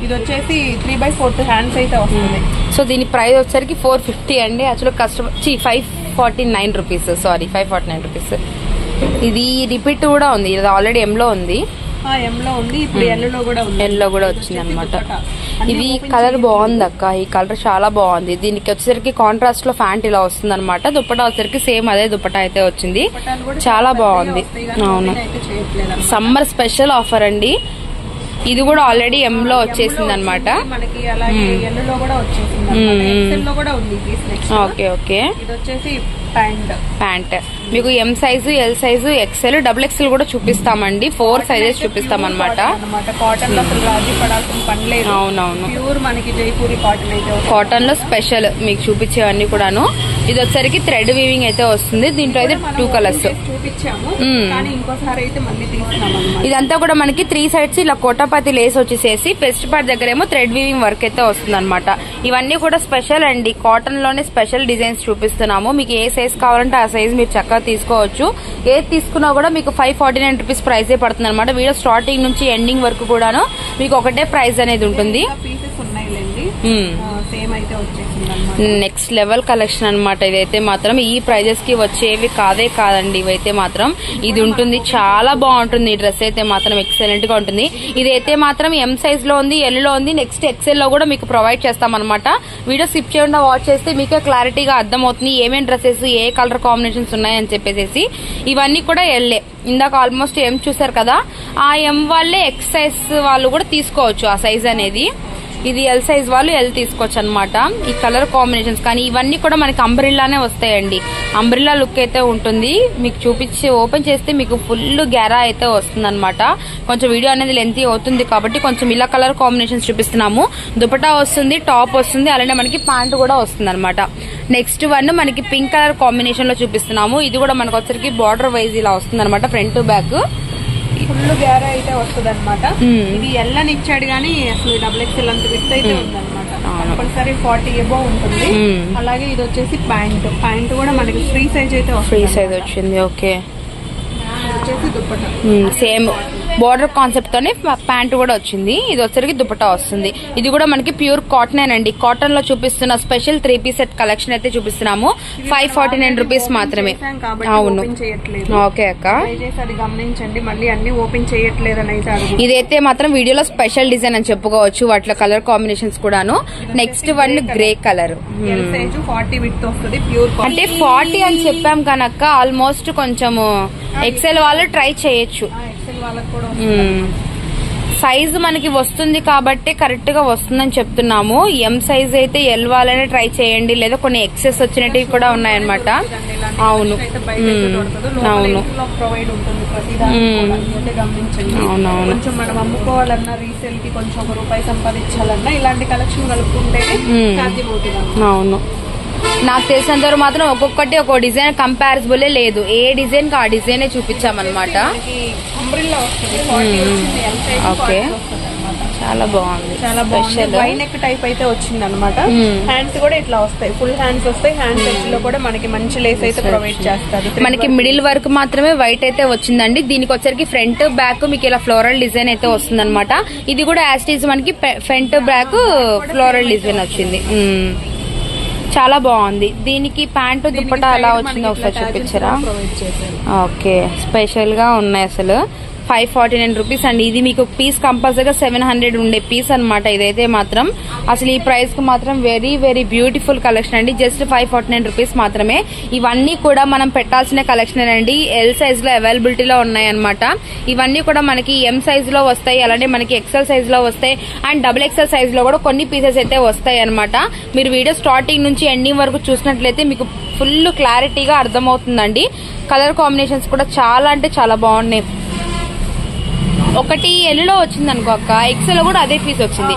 ఇది వచ్చేసి 3/4 హ్యాండ్స్ అయితే వస్తుంది. సో దీని ప్రైస్ వచ్చేసరికి 450 అండి. Actual customer 549 rupees, sorry 549 rupees. ఇది రిపీట్ కూడా ఉంది. ఇది ఆల్రెడీ ఎం లో ఉంది. ఇప్పుడు ఎల్లో కూడా ఉంది. ఎల్లో కూడా వచ్చింది అనమాట. ఇది కలర్ బాగుంది అక్క, ఈ కలర్ చాలా బాగుంది. దీనికి వచ్చేసరికి కాంట్రాస్ట్ లో ప్యాంట్ ఇలా వస్తుంది అనమాట. దుపట్టా వచ్చేసరికి సేమ్ అదే దుపట్టా అయితే వచ్చింది. చాలా బాగుంది. అవును, సమ్మర్ స్పెషల్ ఆఫర్ అండి. ఇది కూడా ఆల్రెడీ ఎం లో వచ్చేసింది అనమాట. ఓకే ఓకే, ప్యాంట్ మీకు M size, L size, XL, XXL కూడా చూపిస్తామండి. 4 సైజెస్ చూపిస్తాం అనమాట. అవునవును, ప్యూర్ మనకి జైపూరి కాటన్ అయితే కాటన్ లో స్పెషల్ మీకు చూపించేవన్నీ కూడాను. ఇది వచ్చరికి థ్రెడ్ వీవింగ్ అయితే వస్తుంది. దీంట్లో అయితే 2 కలర్స్ చూపించాము. ఇంకోసారి అయితే మళ్ళీ తీసుకున్నాము. ఇదంతా కూడా మనకి 3 సైడ్స్ ఇలా కోటాపతి లేస్ వచ్చేసేసి ఫస్ట్ పార్ట్ దగ్గర ఏమో థ్రెడ్ వీవింగ్ వర్క్ అయితే వస్తుంది అనమాట. ఇవన్నీ కూడా స్పెషల్ అండి. కాటన్ లోనే స్పెషల్ డిజైన్స్ చూపిస్తున్నాము. మీకు ఏ సైజ్ కావాలంటే ఆ సైజ్ మీరు చక్కగా తీసుకోవచ్చు. ఏది తీసుకున్నా కూడా మీకు 549 రూపీస్ ప్రైజే పడుతుంది అనమాట. వీడియో స్టార్టింగ్ నుంచి ఎండింగ్ వరకు కూడాను మీకు ఒకటే ప్రైస్ అనేది ఉంటుంది. నెక్స్ట్ లెవెల్ కలెక్షన్ అనమాట. ఇదైతే మాత్రం ఈ ప్రైజెస్ కి వచ్చేవి కాదండి. ఇవైతే మాత్రం ఇది ఉంటుంది. చాలా బాగుంటుంది. ఈ డ్రెస్ అయితే మాత్రం ఎక్సలెంట్ గా ఉంటుంది. ఇదైతే మాత్రం ఎం సైజ్ లో ఉంది, ఎల్ లో ఉంది, నెక్స్ట్ XL లో కూడా మీకు ప్రొవైడ్ చేస్తాం అనమాట. వీడియో స్కిప్ చేయకుండా వాచ్ చేస్తే మీకే క్లారిటీగా అర్థమవుతుంది ఏమేమి డ్రెస్సెస్, ఏ కలర్ కాంబినేషన్స్ ఉన్నాయని చెప్పేసి. ఇవన్నీ కూడా ఎల్ఏ. ఇందాక ఆల్మోస్ట్ ఎం చూసారు కదా, ఆ ఎం వాళ్ళే ఎక్స్ సైజ్ వాళ్ళు కూడా తీసుకోవచ్చు ఆ సైజ్ అనేది. ఇది ఎల్ సైజ్ వాళ్ళు ఎల్ తీసుకోవచ్చు అనమాట. ఈ కలర్ కాంబినేషన్స్ కానీ ఇవన్నీ కూడా మనకి అంబ్రిల్లానే వస్తాయండి. అంబ్రిల్లా లుక్ అయితే ఉంటుంది. మీకు చూపించి ఓపెన్ చేస్తే మీకు ఫుల్ గ్యారా అయితే వస్తుంది అనమాట. కొంచెం వీడియో అనేది లెంతీ అవుతుంది కాబట్టి కొంచెం ఇలా కలర్ కాంబినేషన్స్ చూపిస్తున్నాము. దుపట్టా వస్తుంది, టాప్ వస్తుంది, అలానే మనకి ప్యాంట్ కూడా వస్తుంది అనమాట. నెక్స్ట్ వన్ మనకి పింక్ కలర్ కాంబినేషన్ లో చూపిస్తున్నాము. ఇది కూడా మనకు వచ్చరికి బార్డర్ వైజ్ ఇలా వస్తుంది అనమాట. ఫ్రంట్ బ్యాక్ ఫుల్ గ్యారా అయితే వస్తుంది అనమాట. ఇది ఎల్ అని ఇచ్చాడు కానీ అసలు XXL అంత విత్ అయితే ఉందన్నమాట. కంపల్సరీ 40 అబౌవ్ ఉంటుంది. అలాగే ఇది వచ్చేసి ప్యాంట్ కూడా మనకి ఫ్రీ సైజ్ అయితే ఫ్రీ సైజ్ వచ్చింది. ఓకే, వచ్చేసి దుపట్టా సేమ్ బార్డర్ కాన్సెప్ట్ తోనే ప్యాంట్ కూడా వచ్చింది. ఇది వచ్చరికి దుపట్టా వస్తుంది. ఇది కూడా మనకి ప్యూర్ కాటన్ అండి. కాటన్ లో చూపిస్తున్న స్పెషల్ 3 పీస్ సెట్ కలెక్షన్ అయితే చూపిస్తున్నాము. 549 రూపీస్ మాత్రమే. అవును, ఓకే అక్క, గమనించండి. మళ్ళీ అన్ని ఓపెన్ చేయట్లేదు అని అయితే ఇదైతే మాత్రం వీడియోలో స్పెషల్ డిజైన్ అని చెప్పుకోవచ్చు. వాటిలో కలర్ కాంబినేషన్స్ కూడాను. Next one grey colour. 40 with వస్తుంది. ప్యూర్ అంటే 40 అని చెప్పాం కనుక ఆల్మోస్ట్ కొంచెము XL వాళ్ళు ట్రై చేయొచ్చు. సైజు మనకి వస్తుంది కాబట్టి కరెక్ట్ గా వస్తుందని చెప్తున్నాము. ఎం సైజ్ అయితే ఎల్ వాళ్ళనే ట్రై చేయండి, లేదా కొన్ని ఎక్సెస్ వచ్చినవి కూడా ఉన్నాయన్నమాట. అవును అవును అవునవును, కొంచెం మనం అమ్ముకోవాలన్నా రీసేల్ కి కొంచెం ₹1 సంపాదించాలన్నా ఇలాంటి కలెక్షన్ కలుపుకుంటే సాధ్యమవుతుంది. అవును, నాకు తెలిసినంత మాత్రం ఒక్కొక్కటి ఒక్కో డిజైన్ కంపారిజబుల్ లేదు. ఏ డిజైన్ కి ఆ డిజైన్ చూపించామన్నమాట. ఓకే, చాలా బాగుంది. చాలా బాగుంది. వై నెక్ టైప్ అయితే వచ్చింది అనమాట. హ్యాండ్స్ కూడా ఇట్లా వస్తాయి, ఫుల్ హ్యాండ్స్ వస్తాయి. హ్యాండ్స్ లో కూడా మనకి మంచి లేస్ అయితే ప్రొవైడ్ చేస్తారు. మనకి మిడిల్ వర్క్ మాత్రమే వైట్ అయితే వచ్చిందండి. దీనికి వచ్చరికి ఫ్రంట్ బ్యాక్ మీకు ఇలా ఫ్లోరల్ డిజైన్ అయితే వస్తుంది అనమాట. ఇది కూడా యాజ్ ఇట్ ఈజ్ మనకి ఫ్రంట్ బ్యాక్ ఫ్లోరల్ డిజైన్ వచ్చింది. చాలా బాగుంది. దీనికి ప్యాంటు దుప్పటా ఎలా వచ్చిందో ఒకసారి చూపించరా? ఓకే, స్పెషల్ గా ఉన్నాయి అసలు. 549 రూపీస్ అండి. ఇది మీకు పీస్ కంపల్సరీగా 700 ఉండే పీస్ అనమాట. ఇదైతే మాత్రం అసలు ఈ ప్రైస్ కు మాత్రం వెరీ వెరీ బ్యూటిఫుల్ కలెక్షన్ అండి. జస్ట్ 549 రూపీస్ మాత్రమే. ఇవన్నీ కూడా మనం పెట్టాల్సిన కలెక్షన్ అండి. ఎల్ సైజ్ లో అవైలబిలిటీలో ఉన్నాయి అనమాట. ఇవన్నీ కూడా మనకి ఎం సైజ్ లో వస్తాయి, అలానే మనకి ఎక్సెల్ సైజ్ లో వస్తాయి, అండ్ డబుల్ ఎక్సెల్ సైజ్ లో కూడా కొన్ని పీసెస్ అయితే వస్తాయి అనమాట. మీరు వీడియో స్టార్టింగ్ నుంచి ఎండింగ్ వరకు చూసినట్లయితే మీకు ఫుల్ క్లారిటీగా అర్థమవుతుందండి. కలర్ కాంబినేషన్స్ కూడా చాలా అంటే చాలా బాగున్నాయి. ఒకటి ఎల్లో వచ్చింది అనుకో అక్క, ఎక్సెల్ కూడా అదే పీస్ వచ్చింది.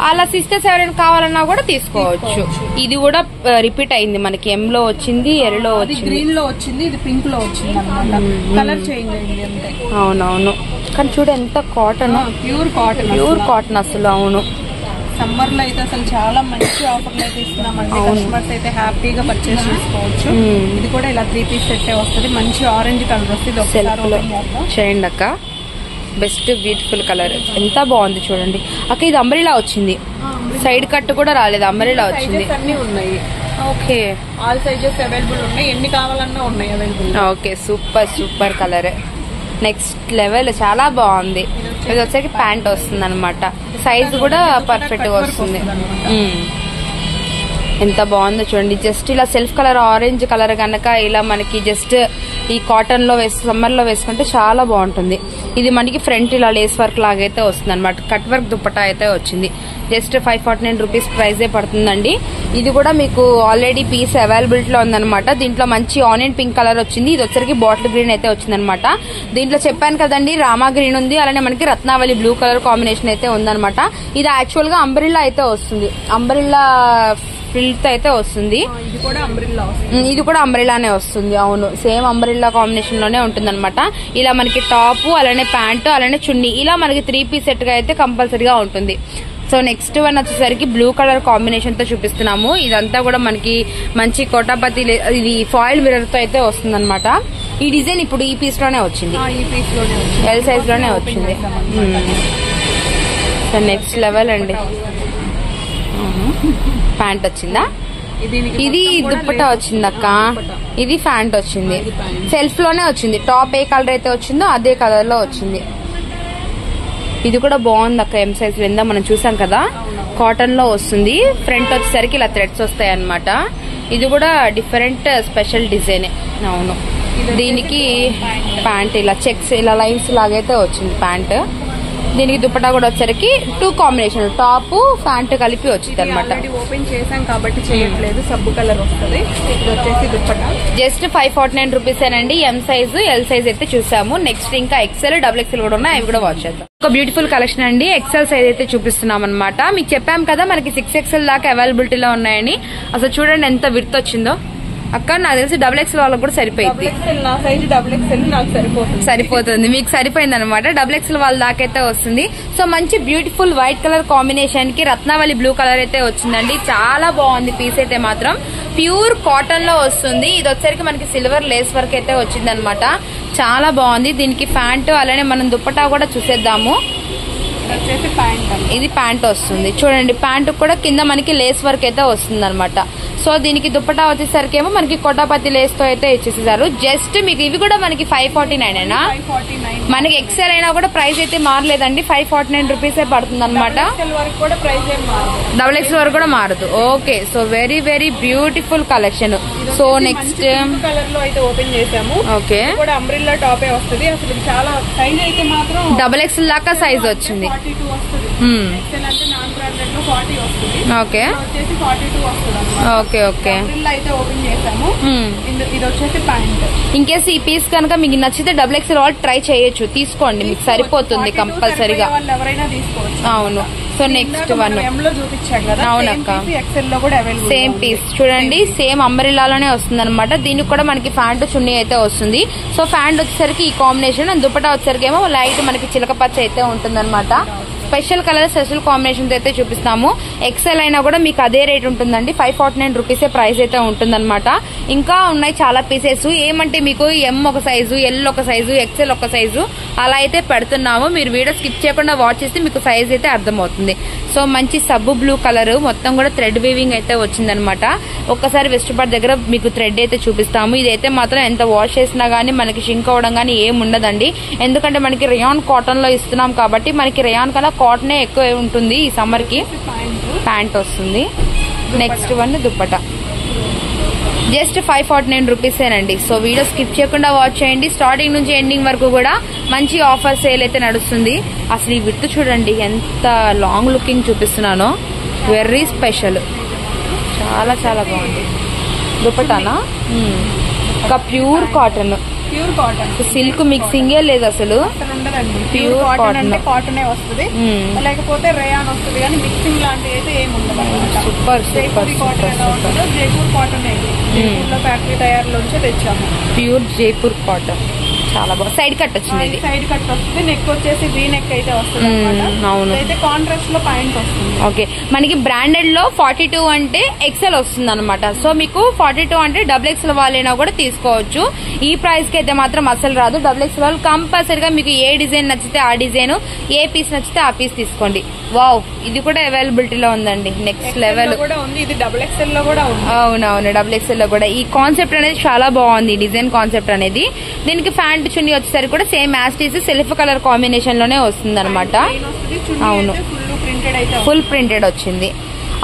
అలా సిస్టర్స్ ఎవరైనా కావాలన్నా కూడా తీసుకోవచ్చు. ఇది కూడా రిపీట్ అయింది మనకి. ఎం లో వచ్చింది, ఎల్లో వచ్చింది, గ్రీన్ లో వచ్చింది, ఇది పింక్ లో వచ్చింది అన్నమాట. కలర్ చేంజ్ అయింది అంతే. అవునవును, కానీ చూడు ఎంత cotton, pure cotton, pure cotton అసలు. అవును, సమ్మర్ లో అయితే అసలు చాలా మంచి ఆఫర్లు అయితే ఇస్తున్నామండి. కస్టమర్స్ అయితే హ్యాపీగా పర్చేస్ చేసుకోవచ్చు. ఇది కూడా ఇలా 3 పీస్ సెట్ వస్తుంది. మంచి ఆరెంజ్ కలర్ వస్తుంది. చేయండి అక్క, బెస్ట్ బ్యూటిఫుల్ కలర్. ఎంత బాగుంది చూడండి అక్క. ఇది అంబ్రెల్లా వచ్చింది, సైడ్ కట్ కూడా రాలేదు, అంబ్రెల్లా వచ్చింది. అన్ని ఉన్నాయి. ఓకే, ఆల్ సైజెస్ అవైలబుల్ ఉన్నాయి. ఎన్ని కావాలన్నా ఉన్నాయి available. Okay, super super colour, next level, చాలా బాగుంది. ఇది వచ్చేసి ప్యాంట్ వస్తుంది అనమాట. సైజ్ కూడా పర్ఫెక్ట్ గా వస్తుంది. ఎంత బాగుందో చూడండి. జస్ట్ ఇలా సెల్ఫ్ కలర్ ఆరెంజ్ కలర్ కనుక ఇలా మనకి జస్ట్ ఈ కాటన్ లో సమ్మర్ లో వేసుకుంటే చాలా బాగుంటుంది. ఇది మనకి ఫ్రంట్ ఇలా లేస్ వర్క్ లాగైతే వస్తుంది అనమాట. కట్ వర్క్ దుప్పటా అయితే వచ్చింది. జస్ట్ 549 రూపీస్ ప్రైజే పడుతుందండి. ఇది కూడా మీకు ఆల్రెడీ పీస్ అవైలబిలిటీలో ఉందనమాట. దీంట్లో మంచి ఆనియన్ పింక్ కలర్ వచ్చింది. ఇది వచ్చరికి బాటిల్ గ్రీన్ అయితే వచ్చిందనమాట. దీంట్లో చెప్పాను కదండి, రామా గ్రీన్ ఉంది, అలానే మనకి రత్నావళి బ్లూ కలర్ కాంబినేషన్ అయితే ఉందనమాట. ఇది యాక్చువల్ గా అంబ్రెల్లా అయితే వస్తుంది, అంబ్రెల్లా ఫ్రిల్తో అయితే వస్తుంది. ఇది కూడా అంబ్రెల్లానే వస్తుంది. అవును, సేమ్ అంబ్రెల్లా కాంబినేషన్ లోనే ఉంటుంది అనమాట. ఇలా మనకి టాప్, అలానే ప్యాంటు, అలానే చున్నీ, ఇలా మనకి 3 పీస్ సెట్ గా అయితే కంపల్సరీగా ఉంటుంది. సో నెక్స్ట్ వన్ వచ్చేసరికి బ్లూ కలర్ కాంబినేషన్ తో చూపిస్తున్నాము. ఇదంతా కూడా మనకి మంచి కోటాపతి, ఇది ఫాయిల్ మిర్రర్ తో అయితే వస్తుంది అనమాట. ఈ డిజైన్ ఇప్పుడు ఈ పీస్ లోనే వచ్చింది, ఎల్ సైజ్ లోనే వచ్చింది. సో నెక్స్ట్ లెవెల్ అండి. ప్యాంట్ వచ్చిందా? ఇది దుప్పటా వచ్చింది అక్క. ఇది ప్యాంట్ వచ్చింది, సెల్ఫ్ లోనే వచ్చింది. టాప్ ఏ కలర్ అయితే వచ్చిందో అదే కలర్ లో వచ్చింది. ఇది కూడా బాగుంది అక్క. ఎం సైజ్ లో మనం చూసాం కదా, కాటన్ లో వస్తుంది. ఫ్రంట్ వచ్చేసరికి ఇలా థ్రెడ్స్ వస్తాయి అనమాట. ఇది కూడా డిఫరెంట్ స్పెషల్ డిజైన్. అవును, దీనికి ప్యాంట్ ఇలా చెక్స్ ఇలా లైన్స్ లాగైతే వచ్చింది ప్యాంట్. దీనికి దుప్పటా కూడా వచ్చరికి 2 కాంబినేషన్, టాప్ ప్యాంట్ కలిపి వచ్చింది అనమాట. ఓపెన్ చేసాం కాబట్టి చేయట్లేదు. సబ్బు కలర్ వస్తుంది. ఇది వచ్చేసి దుప్పటా జస్ట్ 549 రూపీస్ ఏనండి. ఎం సైజ్, ఎల్ సైజ్ అయితే చూసాము. నెక్స్ట్ ఇంకా ఎక్సెల్, డబుల్ ఎక్సెల్ కూడా ఉన్నాయి, అవి కూడా వాచ్ చేద్దాం. ఒక బ్యూటిఫుల్ కలెక్షన్ అండి. ఎక్సెల్ సైజ్ అయితే చూపిస్తున్నాం అనమాట. మీకు చెప్పాం కదా మనకి 6XL దాకా అవైలబిలిటీలో ఉన్నాయని. అసలు చూడండి ఎంత విడ్త్ వచ్చిందో అక్క. నాకు తెలిసి డబుల్ ఎక్సెల్ వాళ్ళకి కూడా సరిపోయింది. సరిపోతుంది, మీకు సరిపోయింది అనమాట. డబుల్ ఎక్సెల్ వాళ్ళ దాకైతే వస్తుంది. సో మంచి బ్యూటిఫుల్ వైట్ కలర్ కాంబినేషన్ కి రత్నావళి బ్లూ కలర్ అయితే వచ్చిందండి. చాలా బాగుంది పీస్ అయితే మాత్రం. ప్యూర్ కాటన్ లో వస్తుంది. ఇది వచ్చరికి మనకి సిల్వర్ లేస్ వర్క్ అయితే వచ్చింది అనమాట. చాలా బాగుంది. దీనికి ప్యాంటు, అలానే మనం దుప్పటా కూడా చూసేద్దాము. ఇది ప్యాంట్ వస్తుంది చూడండి. ప్యాంటు కూడా కింద మనకి లేస్ వర్క్ అయితే వస్తుంది అనమాట. సో దీనికి దుప్పటా వచ్చేసరికి ఏమో మనకి కోటాపతి లేస్ తో అయితే ఇచ్చేసారు. జస్ట్ మీకు ఇవి కూడా మనకి 549 అయినా, మనకి ఎక్సెల్ అయినా కూడా ప్రైస్ అయితే మారలేదండి. 549 రూపీసే పడుతుంది అనమాట. డబుల్ ఎక్సెల్ వరకు కూడా మారదు. Okay, so very very beautiful collection. So next colour లో అయితే ఓపెన్ చేసాము. ఓకే, అంబ్రెల్లా టాపే వస్తుంది. అసలు చాలా సైజ్ అయితే మాత్రం డబుల్ ఎక్సెల్ దాకా సైజ్ వచ్చింది. Okay okay okay. In case ఈ పీస్ కనుక మీకు నచ్చితే డబుల్ ఎక్సెల్ వాళ్ళు ట్రై చేయొచ్చు, తీసుకోండి, మీకు సరిపోతుంది కంపల్సరీగా. అవును. సో నెక్స్ట్ వన్ అవునక్క, సేమ్ పీస్ చూడండి. సేమ్ అంబ్రెల్లాలోనే వస్తుంది అనమాట. దీనికి కూడా మనకి ప్యాంటు చున్నీ అయితే వస్తుంది. సో ప్యాంట్ వచ్చేసరికి ఈ కాంబినేషన్, దుప్పటా వచ్చేసరికి ఏమో లైట్ మనకి చిలక పచ్చ అయితే ఉంటుంది అనమాట. స్పెషల్ కలర్ స్పెషల్ కాంబినేషన్ అయితే చూపిస్తాము. ఎక్సెల్ అయినా కూడా మీకు అదే రేట్ ఉంటుందండి. 549 రూపీసే ప్రైస్ అయితే ఉంటుందన్నమాట. ఇంకా ఉన్నాయి చాలా పీసెస్. ఏమంటే మీకు ఎం ఒక సైజు, ఎల్ ఒక సైజు, ఎక్సెల్ ఒక సైజు అలా అయితే పెడుతున్నాము. మీరు వీడియో స్కిప్ చేయకుండా వాచ్ చేస్తే మీకు సైజ్ అయితే అర్థమవుతుంది. సో మంచి సబ్బు బ్లూ కలర్ మొత్తం కూడా థ్రెడ్ వీవింగ్ అయితే వచ్చిందనమాట. ఒక్కసారి వెస్ట్ పార్ట్ దగ్గర మీకు థ్రెడ్ అయితే చూపిస్తాము. ఇదైతే మాత్రం ఎంత వాష్ చేసినా గానీ మనకి షింక్ అవ్వడం కానీ ఏం ఉండదండి. ఎందుకంటే మనకి రేయాన్ కాటన్ లో ఇస్తున్నాం కాబట్టి మనకి రేయాన్ కన్నా కాటనే ఎక్కువ ఉంటుంది. ఈ సమ్మర్ కి ప్యాంట్ వస్తుంది. నెక్స్ట్ వన్ దుప్పట జస్ట్ 549 రూపీసేనండి. సో వీడియో స్కిప్ చేయకుండా వాచ్ చేయండి. స్టార్టింగ్ నుంచి ఎండింగ్ వరకు కూడా మంచి ఆఫర్ సేల్ అయితే నడుస్తుంది. అసలు ఈ విత్ చూడండి ఎంత లాంగ్ లుకింగ్ చూపిస్తున్నానో, వెరీ స్పెషల్, చాలా చాలా బాగుంది. దుపట్టానా ఒక ప్యూర్ కాటన్, సిల్క్ మిక్సింగే లేదు అసలు. ప్యూర్ కాటన్ అంటే కాటనే వస్తుంది, లేకపోతే రేయాన్ వస్తుంది, కానీ మిక్సింగ్ లాంటివి అయితే ఏమి ఉండదు. సూపర్ సూపర్ కాటన్ ఎలా ఉంటుందో జైపూర్ కాటన్ జైపూర్ లో ఫ్యాక్టరీ తయారులోంచి తెచ్చాము. ప్యూర్ జైపూర్ కాటన్ చాలా బాగా. సైడ్ కట్ వచ్చింది, ఇది సైడ్ కట్ వస్తుంది. నెక్ వచ్చేసి వీ నెక్ అయితే వస్తుంది. అవును, అయితే కాంట్రాస్ట్ లో పాయింట్ వస్తుంది. ఓకే, మనకి బ్రాండెడ్ లో 42 అంటే ఎక్సెల్ వస్తుంది అనమాట. సో మీకు 42 అంటే XXL వాళ్ళైనా కూడా తీసుకోవచ్చు. ఈ ప్రైస్ కి అయితే మాత్రం అసలు రాదు. XXL వాళ్ళు కంపల్సరీగా మీకు ఏ డిజైన్ నచ్చితే ఆ డిజైన్, ఏ పీస్ నచ్చితే ఆ పీస్ తీసుకోండి. వావ్, ఇది కూడా అవైలబిలిటీలో ఉందండి. Next level. ఇది XXL లో కూడా ఉంది. అవునవును, XXL లో కూడా. ఈ కాన్సెప్ట్ అనేది చాలా బాగుంది, డిజైన్ కాన్సెప్ట్ అనేది. దీనికి ప్యాంట్ చున్నీ వచ్చేసరికి కూడా సేమ్ యాస్టీస్ సెల్ఫ్ కలర్ కాంబినేషన్ లోనే వస్తుంది అనమాట. అవును, ఫుల్ ప్రింటెడ్ వచ్చింది.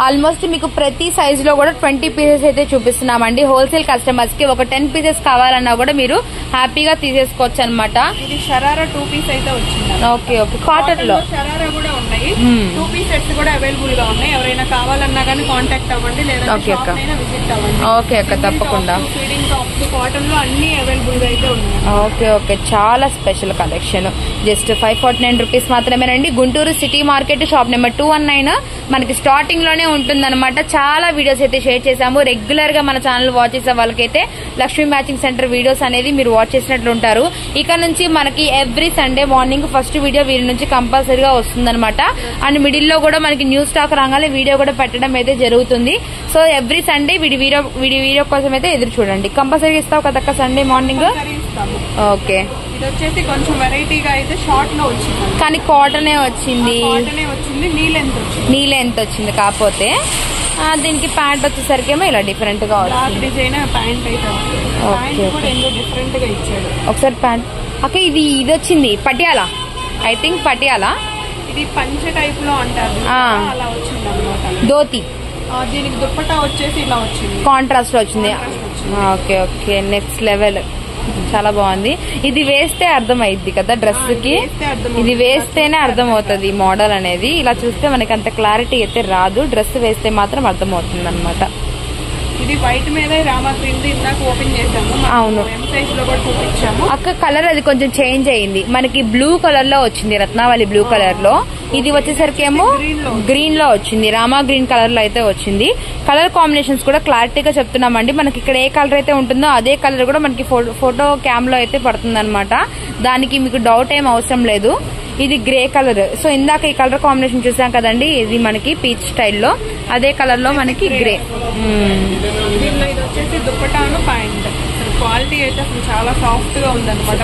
ఆల్మోస్ట్ మీకు ప్రతి సైజ్ లో కూడా 20 పీసెస్ అయితే చూపిస్తున్నామండి. హోల్సేల్ కస్టమర్స్ కి ఒక 10 పీసెస్ కావాలన్నా కూడా మీరు హ్యాపీగా తీసేసుకోవచ్చు అనమాట. ఇది షరారా 2 పీస్ అయితే వచ్చింది. ఓకే ఓకే, కాటన్ లో షరారా కూడా ఉన్నాయి. 2 పీస్ సెట్స్ కూడా అవైలబుల్ గా ఉన్నాయి. ఎవరైనా కావాలన్నా కానీ కాంటాక్ట్ అవ్వండి, లేదా విజిట్ అవ్వండి. ఓకే అక్క, తప్పకుండా. ఫీడింగ్ టాప్స్ కాటన్ లో అన్ని అవైలబుల్ గా అయితే ఉన్నాయి. ఓకే ఓకే, చాలా స్పెషల్ కలెక్షన్. జస్ట్ 549 రూపీస్ మాత్రమేనండి. Guntur city market shop number 219 మనకి స్టార్టింగ్ లోనే ఉంటుందన్నమాట. చాలా వీడియోస్ అయితే షేర్ చేసాము. రెగ్యులర్ గా మన ఛానల్ వాచ్ చేసే వాళ్ళకైతే లక్ష్మీ మ్యాచింగ్ సెంటర్ వీడియోస్ అనేది మీరు వాచ్ చేసినట్లు ఉంటారు. ఇక నుంచి మనకి every Sunday morning first video వీరి నుంచి కంపల్సరీగా వస్తుందన్నమాట. అండ్ మిడిల్ లో కూడా మనకి న్యూ స్టాక్ రాగానే వీడియో కూడా పెట్టడం అయితే జరుగుతుంది. సో ఎవ్రీ సండే వీడియో కోసం అయితే ఎదురు చూడండి. కంపల్సరీగా ఇస్తావు కదక్క సండే మార్నింగ్? ఓకే, ఇది వచ్చేసి కొంచెం వెరైటీగా అయితే షార్ట్ లో వచ్చింది, కానీ కాటనే వచ్చింది. నీ లెంత్ వచ్చింది. కాకపోతే దీనికి ప్యాంట్ వచ్చేసరికి ఏమో ఇలా డిఫరెంట్ గా డిజైన్ ప్యాంట్ అయితే డిఫరెంట్ గా ఇచ్చాడు. ఒకసారి ప్యాంట్ అక్క, ఇది వచ్చింది పటియాలా, ఐ థింక్ పటియాలా. ఇది పంచ టైప్ లో అంటారు, అలా వచ్చింది అనమాట. ధోతి, దీనికి దుప్పటా వచ్చేసి ఇలా వచ్చింది, కాంట్రాస్ట్ లో వచ్చింది. ఓకే ఓకే, నెక్స్ట్ లెవెల్, చాలా బాగుంది. ఇది వేస్తే అర్థమైద్ది కదా డ్రెస్ కి, ఇది వేస్తేనే అర్థమవుతుంది మోడల్ అనేది. ఇలా చూస్తే మనకి అంత క్లారిటీ అయితే రాదు, డ్రెస్ వేస్తే మాత్రం అర్థమవుతుంది అనమాట. ఇది వైట్ మీద రామా ప్రింట్ ఇందాక ఓపెన్ చేసాము. అవును, సైజ్ లో కూడా చూపించాము. అక్క కలర్ అది కొంచెం చేంజ్ అయింది, మనకి బ్లూ కలర్ లో వచ్చింది, రత్నావళి బ్లూ కలర్ లో. ఇది వచ్చేసరికి ఏమో గ్రీన్ లో వచ్చింది, రామా గ్రీన్ కలర్ లో అయితే వచ్చింది. కలర్ కాంబినేషన్స్ కూడా క్లారిటీగా చెప్తున్నామండి. మనకి ఇక్కడ ఏ కలర్ అయితే ఉంటుందో అదే కలర్ కూడా మనకి ఫోటో క్యామ్ లో అయితే పడుతుంది అనమాట. దానికి మీకు డౌట్ ఏం అవసరం లేదు. ఇది గ్రే కలర్. సో ఇందాక ఈ కలర్ కాంబినేషన్ చూసాం కదండి, ఇది మనకి పీచ్ స్టైల్లో, అదే కలర్ లో మనకి గ్రే. దీనిలో ఇది వచ్చేసి దుప్పటాను ప్యాంట్. క్వాలిటీ అయితే అసలు చాలా సాఫ్ట్ గా ఉందన్నమాట.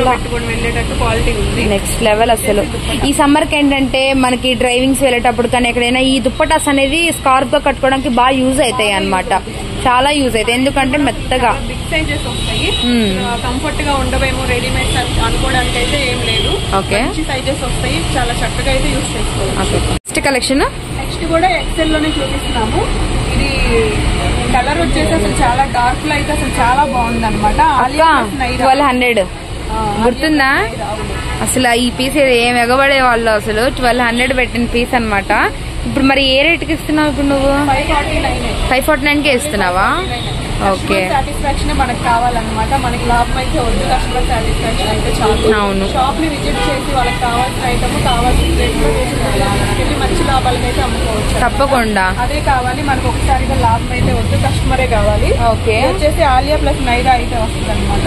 పెట్టుకొని వెళ్ళేటట్టు క్వాలిటీ ఉంది, నెక్స్ట్ లెవెల్ అసలు. ఈ సమ్మర్ కి ఏంటంటే మనకి డ్రైవింగ్స్ వెళ్ళేటప్పుడు కానీ ఎక్కడైనా ఈ దుప్పటాస్ అనేది స్కార్ఫ్ గా కట్టుకోవడానికి బాగా యూజ్ అవుతాయి అనమాట. చాలా యూజ్ అవుతాయి, ఎందుకంటే మెత్తగా బిగ్ సైజెస్ వస్తాయి. కంఫర్ట్ గా ఉండవేమో రెడీమేడ్ అనుకోవడానికి అయితే ఏం లేదు. ఓకే, మంచి సైజెస్ వస్తాయి, చాలా చక్కగా అయితే యూజ్ చేసుకోవచ్చు. నెక్స్ట్ కలెక్షన్, నెక్స్ట్ కూడా ఎక్సెల్ లోనే చూపిస్తున్నాము. ఇది కలర్ వచ్చేసి అసలు చాలా డార్క్ లో అయితే అసలు చాలా బాగుంది అనమాట. 1200 గుర్తుందా? అసలు ఈ పీస్ ఏం ఎగబడే వాళ్ళు, అసలు 1200 పెట్టిన పీస్ అనమాట. ఇప్పుడు మరి ఏ రేట్ కి ఇస్తున్నావు ఇప్పుడు నువ్వు? 549 కే ఇస్తున్నావా? ఓకే, సాటిస్ఫాక్షన్ మనకు కావాలన్నమాట. మనకి లాభం అయితే వద్దు, కస్టమర్ సాటిస్ఫాక్షన్ అయితే చాలు. అవును, షాప్ ని విజిట్ చేసి వాళ్ళకి కావాల్సిన ఐటమ్ కావాల్సిన రేట్లో తీసుకెళ్ళి మంచి లాభాలకి అయితే అమ్ముకోవచ్చు. తప్పకుండా అదే కావాలి మనకు, ఒకసారిగా లాభం అయితే వద్దు, కస్టమరే కావాలి. ఓకే, వచ్చేసి ఆలియా ప్లస్ నైరా అయితే వస్తుంది అనమాట.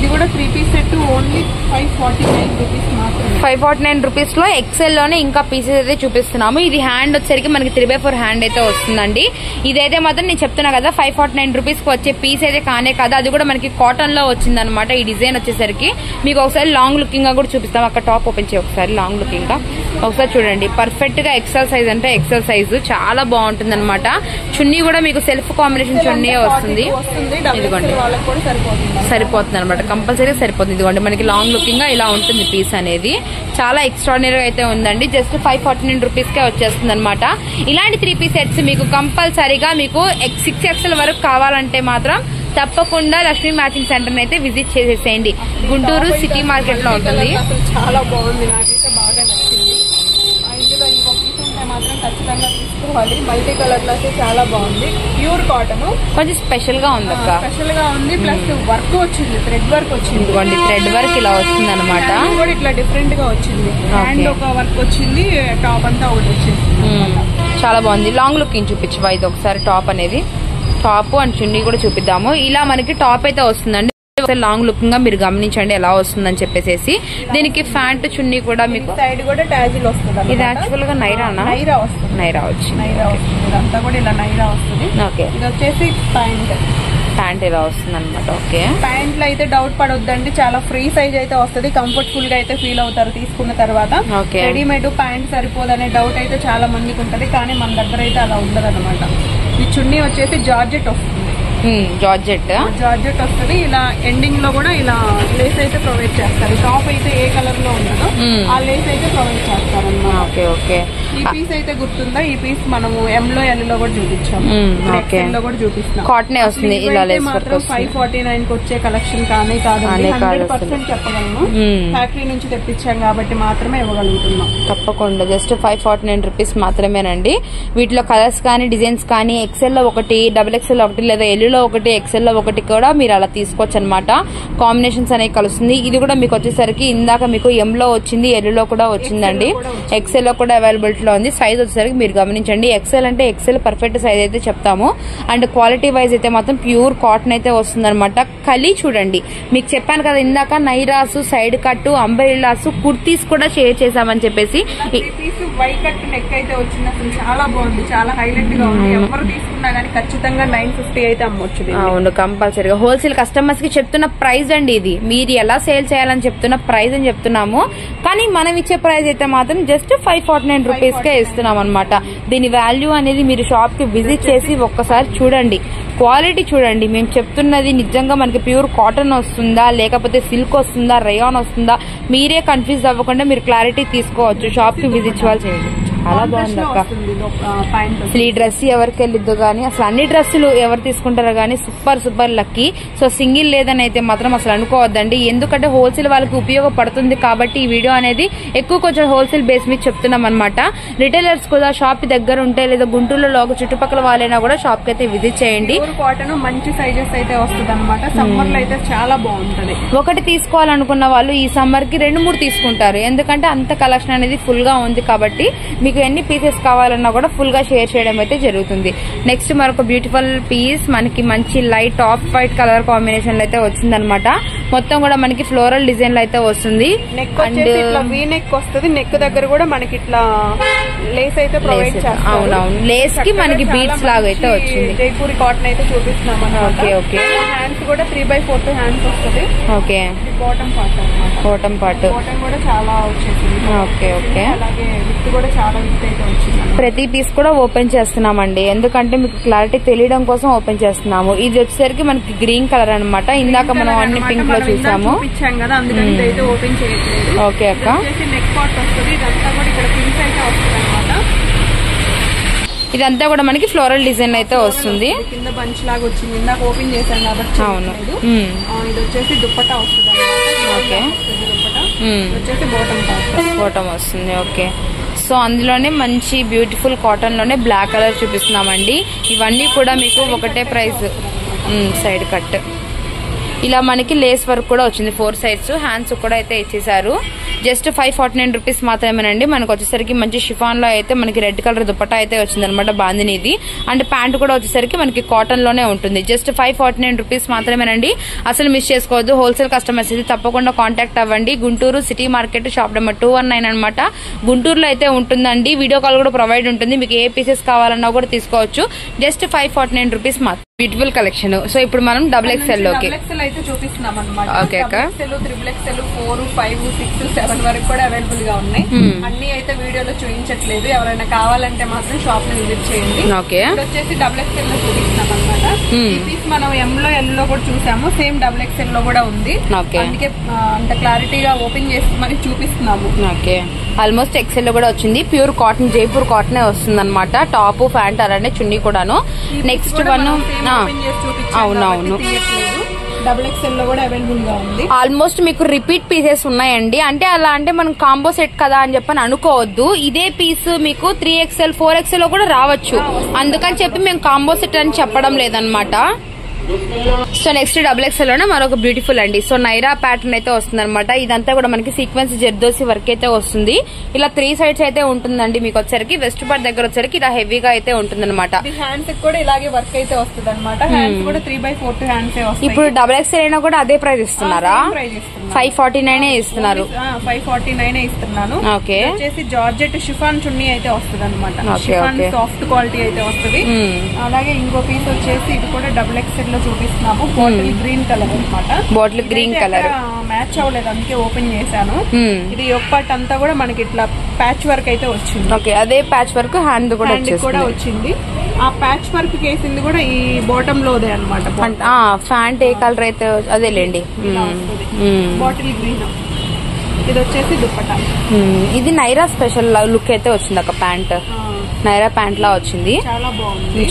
ఇది కూడా 3 పీస్ సెట్ ఓన్లీ 549 రూపీస్ మాత్రమే. 549 రూపీస్ లో ఎక్సెల్ లోనే ఇంకా పీసెస్ అయితే చూపిస్తున్నాము. ఇది హ్యాండ్ వచ్చేసరికి మనకి 3/4 హ్యాండ్ అయితే వస్తుందండి. ఇదైతే మాత్రం నేను చెప్తున్నా కదా 549 రూపీస్ కి వచ్చే పీస్ అయితే కానే కదా, అది కూడా మనకి కాటన్ లో వచ్చింది అనమాట. ఈ డిజైన్ వచ్చేసరికి మీకు ఒకసారి లాంగ్ లుకింగ్ గా కూడా చూపిస్తాం. అక్కడ టాప్ ఓపెన్ చేయి ఒకసారి, లాంగ్ లుకింగ్ గా ఒకసారి చూడండి. పర్ఫెక్ట్ గా ఎక్సెల్ సైజ్ అంటే ఎక్సెల్ సైజ్ చాలా బాగుంటుంది అనమాట. చున్నీ కూడా మీకు సెల్ఫ్ కాంబినేషన్ చున్నీ వస్తుంది. ఇదిగోండి సరిపోతుంది అనమాట, కంపల్సరీ సరిపోతుంది. ఇదిగోండి మనకి లాంగ్ లుకింగ్ గా ఇలా ఉంటుంది పీస్ అనేది. చాలా ఎక్స్ట్రాడినరీ అయితే ఉందండి. జస్ట్ 549 రూపీస్ కే వచ్చేస్తుంది అనమాట. ఇలాంటి 3 పీస్ సెట్స్ మీకు కంపల్సరీగా మీకు 6XL వరకు కావాలంటే మాత్రం తప్పకుండా లక్ష్మీ మ్యాచింగ్ సెంటర్ అయితే విజిట్ చేసేసేయండి. గుంటూరు సిటీ మార్కెట్ లో ఉంటుంది. చాలా బాగుంది, నాకైతే బాగా నచ్చింది. ఇందులో ఇంకో పీస్ ఉంటే మాత్రం ఖచ్చితంగా తీసుకోవాలి. మల్టీ కలర్ లో అయితే చాలా బాగుంది. ప్యూర్ కాటన్, కొంచెం స్పెషల్ గా ఉంది అక్క, స్పెషల్ గా ఉంది. ప్లస్ వర్క్ వచ్చింది, థ్రెడ్ వర్క్ వచ్చింది. ఇదిగోండి థ్రెడ్ వర్క్ ఇలా వస్తుంది అనమాట. కూడా ఇట్లా డిఫరెంట్ గా వచ్చింది. హ్యాండ్ ఒక వర్క్ వచ్చింది, టాప్ అంతా ఒకటి వచ్చింది. చాలా బాగుంది. లాంగ్ లుకింగ్ చూపించవా ఇది ఒకసారి. టాప్ అనేది టాప్ అండ్ చున్నీ కూడా చూపిద్దాము. ఇలా మనకి టాప్ అయితే వస్తుందండి. లాంగ్ లుకింగ్ గా మీరు గమనించండి ఎలా వస్తుందని చెప్పేసి. దీనికి ప్యాంట్ చున్నీ కూడా మీకు సైడ్ కూడా టాజిల్ వస్తుంది. ఇది యాక్చువల్ గా నైరానా? నైరా వస్తుంది. నైరా వచ్చింది. నైరా వస్తుంది, ఇదంతా కూడా ఇలా నైరా వస్తుంది. ఓకే, ఇది వచ్చేసి ప్యాంట్ ఇలా వస్తుంది అనమాట. ఓకే, ప్యాంట్ లో అయితే డౌట్ పడొద్దండి, చాలా ఫ్రీ సైజ్ అయితే వస్తుంది. కంఫర్టబుల్ గా అయితే ఫీల్ అవుతారు తీసుకున్న తర్వాత. రెడీమేడ్ ప్యాంట్ సరిపోదనే డౌట్ అయితే చాలా మందికి ఉంటది, కానీ మన దగ్గర అయితే అలా ఉండదు అనమాట. ఈ చున్నీ వచ్చేసి జార్జెట్ వస్తుంది. జార్జెట్ వస్తుంది. ఇలా ఎండింగ్ లో కూడా ఇలా లేస్ అయితే ప్రొవైడ్ చేస్తారు. టాప్ అయితే ఏ కలర్ లో ఉండదో ఆ లేస్ అయితే ప్రొవైడ్ చేస్తారు అన్నమాట. ఈ పీస్ అయితే గుర్తుందా? ఈ పీస్ మనము M లో L లో కూడా చూపించాము, లో కూడా చూపిస్తాం. కాటన్ వస్తుంది. ఇలా మాత్రం 549 కి వచ్చే కలెక్షన్ కానీ కాదండి, 100% చెప్పగలను. ఫ్యాక్టరీ నుంచి తెప్పించాం కాబట్టి మాత్రమే ఇవ్వగలుగుతున్నాం. తప్పకుండా జస్ట్ 549 రూపీస్ మాత్రమేనండి. వీటిలో కలర్స్ కానీ డిజైన్స్ కానీ XL లో ఒకటి, XXL ఒకటి, లేదా L లో ఒకటి, XL లో ఒకటి కూడా మీరు అలా తీసుకోవచ్చు అనమాట. కాంబినేషన్స్ అనేవి కలుస్తుంది. ఇది కూడా మీకు వచ్చేసరికి ఇందాక మీకు M లో వచ్చింది, L లో కూడా వచ్చిందండి, XL లో కూడా అవైలబిలిటీ లో ఉంది. సైజ్ వచ్చేసరికి మీరు గమనించండి. XL అంటే XL పర్ఫెక్ట్ సైజ్ అయితే చెప్తాము. అండ్ క్వాలిటీ వైజ్ అయితే మాత్రం ప్యూర్ కాటన్ అయితే వస్తుంది అనమాట. కలి చూడండి, మీకు చెప్పాను కదా ఇందాక నైరాసు, సైడ్ కట్, అంబ్రెల్లాస్, కుర్తీస్ కూడా షేర్ చేసామని చెప్పేసి. వై కట్ నెక్ అయితే వచ్చింది, అసలు చాలా బాగుంది, చాలా హైలైట్ గా ఉంది. ఎవరు తీసుకున్నా కానీ ఖచ్చితంగా 950 అయితే అమ్మొచ్చు. అవును, కంపల్సరీగా హోల్సేల్ కస్టమర్స్ కి చెప్తున్న ప్రైస్ అండి ఇది. మీరు ఎలా సేల్ చేయాలని చెప్తున్న ప్రైస్ అని చెప్తున్నాము, కానీ మనం ఇచ్చే ప్రైస్ అయితే మాత్రం జస్ట్ 549 రూపీస్ కే ఇస్తున్నాం అనమాట. దీని వాల్యూ అనేది మీరు షాప్ కి విజిట్ చేసి ఒక్కసారి చూడండి, క్వాలిటీ చూడండి. మేము చెప్తున్నది నిజంగా మనకి ప్యూర్ కాటన్ వస్తుందా, లేకపోతే సిల్క్ వస్తుందా, రేయాన్ వస్తుందా, మీరే కన్ఫ్యూజ్ అవ్వకుండా మీరు క్లారిటీ తీసుకోవచ్చు. షాప్ కి విజిట్ చేయాలి. చాలా బాగుంది అక్క. అసలు ఈ డ్రెస్ ఎవరికి వెళ్ళిద్దు కానీ, అసలు అన్ని డ్రెస్సులు ఎవరు తీసుకుంటారో కానీ సూపర్ లక్కీ. సో సింగిల్ లేదని అయితే మాత్రం అసలు అనుకోవద్దండి, ఎందుకంటే హోల్సేల్ వాళ్ళకి ఉపయోగపడుతుంది కాబట్టి ఈ వీడియో అనేది ఎక్కువ కొంచెం హోల్సేల్ బేస్ మీద చెప్తున్నాం అనమాట. రిటైలర్స్ కూడా షాప్ దగ్గర ఉంటే, లేదా గుంటూరులో చుట్టుపక్కల వాళ్ళైనా కూడా షాప్ కి అయితే విజిట్ చేయండి. కాటన్ మంచి సైజెస్ అయితే వస్తుంది అనమాట. సమ్మర్ లో అయితే చాలా బాగుంటది. ఒకటి తీసుకోవాలనుకున్న వాళ్ళు ఈ సమ్మర్ కి 2-3 తీసుకుంటారు, ఎందుకంటే అంత కలెక్షన్ అనేది ఫుల్ గా ఉంది కాబట్టి. మీకు ఎన్ని పీసెస్ కావాలన్నా కూడా ఫుల్ గా షేర్ చేయడం అయితే జరుగుతుంది. నెక్స్ట్ మరొక బ్యూటిఫుల్ పీస్ మనకి మంచి light off white colour combination లో అయితే వచ్చిందనమాట. మొత్తం కూడా మనకి ఫ్లోరల్ డిజైన్ లో అయితే వస్తుంది. అండ్ వీ నెక్ వస్తుంది. నెక్ దగ్గర కూడా మనకి ఇట్లా లేస్ అయితే ప్రొవైడ్ చేస్తారు. అవునవును, లేస్ కి మనకి బీడ్స్ లాగా అయితే వచ్చింది. జైపూరి కాటన్ అయితే చూపిస్తున్నాం. ఓకే, హ్యాండ్స్ కూడా 3/4 హ్యాండ్స్ వస్తుంది. ఓకే, బాటమ్ పార్ట్ అన్నమాట. బాటమ్ పార్ట్ కూడా చాలా వచ్చేసింది. ఓకే, అలాగే విత్ కూడా చాలా విత్ అయితే వచ్చింది. ప్రతి పీస్ కూడా ఓపెన్ చేస్తున్నామండి, ఎందుకంటే మీకు క్లారిటీ తెలియడం కోసం ఓపెన్ చేస్తున్నాము. ఇది వచ్చేసరికి మనకి గ్రీన్ కలర్ అనమాట. ఇందాక మనం అన్ని పింక్ లో చూసాము కదా, అందుకని అయితే ఓపెన్ చేయట్లేదు. ఓకే అక్క, నెక్ పార్ట్ వస్తుంది. ఇదంతా కూడా ఇక్కడ పింక్ అయితే వస్తుంది అనమాట. ఇదంతా కూడా మనకి ఫ్లోరల్ డిజైన్ అయితే వస్తుంది. కింద బంచ్ లాగా వచ్చింది, ఇందాక ఓపెన్ చేశాను కాబట్టి. అవును, ఇది వచ్చేసి దుప్పటా వస్తుంది అనమాట. ఓకే, వచ్చేసి బాటమ్ వస్తుంది. ఓకే, సో అందులోనే మంచి బ్యూటిఫుల్ కాటన్ లోనే బ్లాక్ కలర్ చూపిస్తున్నామండి. ఇవన్నీ కూడా మీకు ఒకటే ప్రైస్. సైడ్ కట్ ఇలా మనకి లేస్ వర్క్ కూడా వచ్చింది. 4 సైడ్స్ హ్యాండ్స్ కూడా అయితే ఇచ్చేసారు. జస్ట్ 549 రూపీస్ మాత్రమేనండి. మనకు వచ్చేసరికి మంచి షిఫాన్ లో అయితే మనకి రెడ్ కలర్ దుపట్టా అయితే వచ్చింది అనమాట బాందినీది. అండ్ ప్యాంట్ కూడా వచ్చేసరికి మనకి కాటన్ లోనే ఉంటుంది. జస్ట్ 549 రూపీస్ మాత్రమేనండి. అసలు మిస్ చేసుకోవద్దు. హోల్సేల్ కస్టమర్స్ అయితే తప్పకుండా కాంటాక్ట్ అవ్వండి. Guntur city market shop number 219 అనమాట. గుంటూరులో అయితే ఉంటుందండి. వీడియో కాల్ కూడా ప్రొవైడ్ ఉంటుంది. మీకు ఏ పీసెస్ కావాలన్నా కూడా తీసుకోవచ్చు. జస్ట్ 549 రూపీస్ మాత్రం. Beautiful collection. సో ఇప్పుడు మనం XXL లోకి అయితే చూపిస్తున్నాం అనమాట. ఓకే అక్క. XXL 4, 5, 6, 7 వరకు కూడా అవైలబుల్ గా ఉన్నాయి. అన్ని అయితే వీడియోలో చూపించట్లేదు. ఎవరైనా కావాలంటే మాత్రం షాప్ ని విజిట్ చేయండి. ఓకే. ఇప్పుడు వచ్చేసి XXL లో చూపిస్తున్నాం అనమాట. ఈ పీస్ మనం M లో L లో కూడా చూసాము. సేమ్ XXL లో కూడా ఉంది. అందుకే అంత క్లారిటీగా ఓపెన్ చేసి మరి చూపిస్తున్నాము. ఓకే. ఆల్మోస్ట్ XL లో కూడా వచ్చింది. ప్యూర్ కాటన్, జైపూర్ కాటన్ వస్తుంది అనమాట. టాప్ ప్యాంట్ అలానే చున్నీ కూడాను. నెక్స్ట్ వన్ అవునవును XXL లో కూడా అవైలబుల్ గా ఉంది. ఆల్మోస్ట్ మీకు రిపీట్ పీసెస్ ఉన్నాయండి. అంటే అలా అంటే మనం కాంబో సెట్ కదా అని చెప్పని అనుకోవద్దు. ఇదే పీస్ మీకు 3XL, 4XL లో కూడా రావచ్చు. అందుకని చెప్పి మేము కాంబో సెట్ అని చెప్పడం లేదనమాట. సో నెక్స్ట్ XXL లోనే మరొక బ్యూటిఫుల్ అండి. సో నైరా ప్యాటర్న్ అయితే వస్తుంది అనమాట. ఇదంతా కూడా మనకి సీక్వెన్స్ జర్దోసి వర్క్ అయితే వస్తుంది. ఇలా 3 సైడ్స్ అయితే ఉంటుందండి. మీకు వచ్చరికి వెస్ట్ పార్ట్ దగ్గర వచ్చరికి ఇలా హెవీగా అయితే ఉంటుంది అనమాట. హ్యాండ్స్ కూడా ఇలాగే వర్క్ అయితే వస్తుంది అనమాట. హ్యాండ్స్ కూడా 3/4 హ్యాండ్స్ వస్తాయి. ఇప్పుడు XXL అయినా కూడా అదే ప్రైస్ ఇస్తున్నారా? 549 ఇస్తున్నారు. 549 ఇస్తున్నాను. ఓకే. వచ్చేసి జార్జెట్ షిఫాన్ చున్నీ అయితే వస్తుంది అనమాట. షిఫాన్ సాఫ్ట్ క్వాలిటీ అయితే వస్తుంది. అలాగే ఇంకో పీస్ వచ్చేసి ఇది కూడా XXL లో చూపిస్తున్నాము. బాటిల్ గ్రీన్ కలర్ అనమాట. బాటిల్ గ్రీన్ కలర్ మ్యాచ్ అవ్వలేదు, అందుకే ఓపెన్ చేశాను. ఇది ఒక పార్ట్ అంతా కూడా మనకి ఇట్లా ప్యాచ్ వర్క్ అయితే వచ్చింది. ఓకే. అదే ప్యాచ్ వర్క్ హ్యాండ్ కూడా వచ్చింది. ఆ ప్యాచ్ వర్క్ కేసింది కూడా ఈ బాటమ్ లోదే అనమాట. ప్యాంట్ ఏ కలర్ అయితే అదేలేండి. Bottle green. ఇది వచ్చేసి దుపట్టా. ఇది నైరా స్పెషల్ లుక్ అయితే వచ్చింది. ఒక ప్యాంట్ నైరా ప్యాంట్ లా వచ్చింది.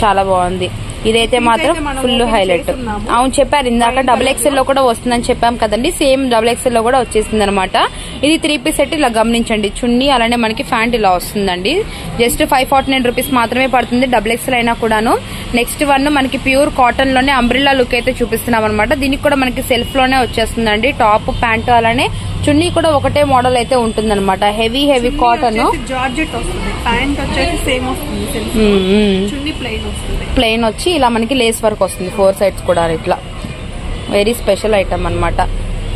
చాలా బాగుంది. ఇదైతే మాత్రం ఫుల్ హైలైట్. అవును చెప్పారు ఇందాక XXL లో కూడా వస్తుందని చెప్పాం కదండి. సేమ్ XXL లో కూడా వచ్చేసింది అనమాట. ఇది 3 పీస్ సెట్. ఇలా గమనించండి. చున్నీ అలానే మనకి ప్యాంట్ ఇలా వస్తుందండి. జస్ట్ 549 రూపీస్ మాత్రమే పడుతుంది. XXL అయినా కూడాను. నెక్స్ట్ వన్ మనకి ప్యూర్ కాటన్ లోనే అంబ్రిల్లా లుక్ అయితే చూపిస్తున్నాం అనమాట. దీనికి కూడా మనకి సెల్ఫ్ లోనే వచ్చేస్తుందండి. టాప్ ప్యాంట్ అలానే చున్నీ కూడా ఒకటే మోడల్ అయితే ఉంటుంది అనమాట. Heavy cotton. జార్జెట్ వస్తుంది. ప్యాంట్ వచ్చేసి సేమ్ వస్తుంది. చున్నీ ప్లెయిన్ వచ్చి ఇలా మనకి లేస్ వర్క్ వస్తుంది. 4 సైడ్స్ కూడా ఇట్లా వెరీ స్పెషల్ ఐటమ్ అనమాట.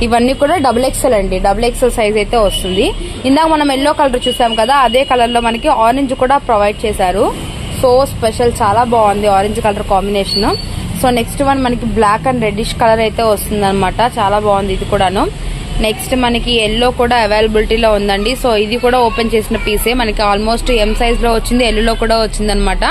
ఇవన్నీ కూడా XXL అండి. XXL సైజ్ అయితే వస్తుంది. ఇందాక మనం ఎల్లో కలర్ చూసాం కదా, అదే కలర్ లో మనకి ఆరెంజ్ కూడా ప్రొవైడ్ చేశారు. సో స్పెషల్, చాలా బాగుంది orange colour combination. So next one మనకి బ్లాక్ అండ్ రెడ్డిష్ కలర్ అయితే వస్తుంది అనమాట. చాలా బాగుంది ఇది కూడాను. నెక్స్ట్ మనకి ఎల్లో కూడా అవైలబిలిటీలో ఉందండి. సో ఇది కూడా ఓపెన్ చేసిన పీసే. మనకి ఆల్మోస్ట్ M సైజ్ లో వచ్చింది, ఎల్లోలో కూడా వచ్చింది అనమాట.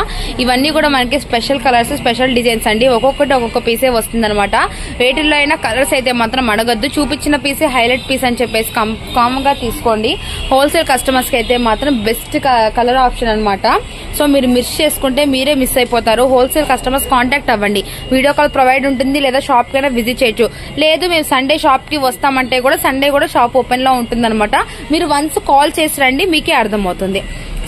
ఇవన్నీ కూడా మనకి స్పెషల్ కలర్స్, స్పెషల్ డిజైన్స్ అండి. ఒక్కొక్కటి ఒక్కొక్క పీసే వస్తుంది అనమాట. రేటుల్లో అయినా కలర్స్ అయితే మాత్రం అడగద్దు. చూపించిన పీసే హైలైట్ పీస్ అని చెప్పేసి కామన్ గా తీసుకోండి. హోల్సేల్ కస్టమర్స్ కి అయితే మాత్రం బెస్ట్ కలర్ ఆప్షన్ అనమాట. సో మీరు మిస్ చేసుకుంటే మీరే మిస్ అయిపోతారు. హోల్సేల్ కస్టమర్స్ కాంటాక్ట్ అవ్వండి. వీడియో కాల్ ప్రొవైడ్ ఉంటుంది, లేదా షాప్ కైనా విజిట్ చేయొచ్చు. లేదు మేము సండే షాప్ కి వస్తామంటే కూడా సండే కూడా షాప్ ఓపెన్ లో ఉంటుంది అనమాట. మీరు వన్స్ కాల్ చేసి రండి, మీకే అర్థమవుతుంది.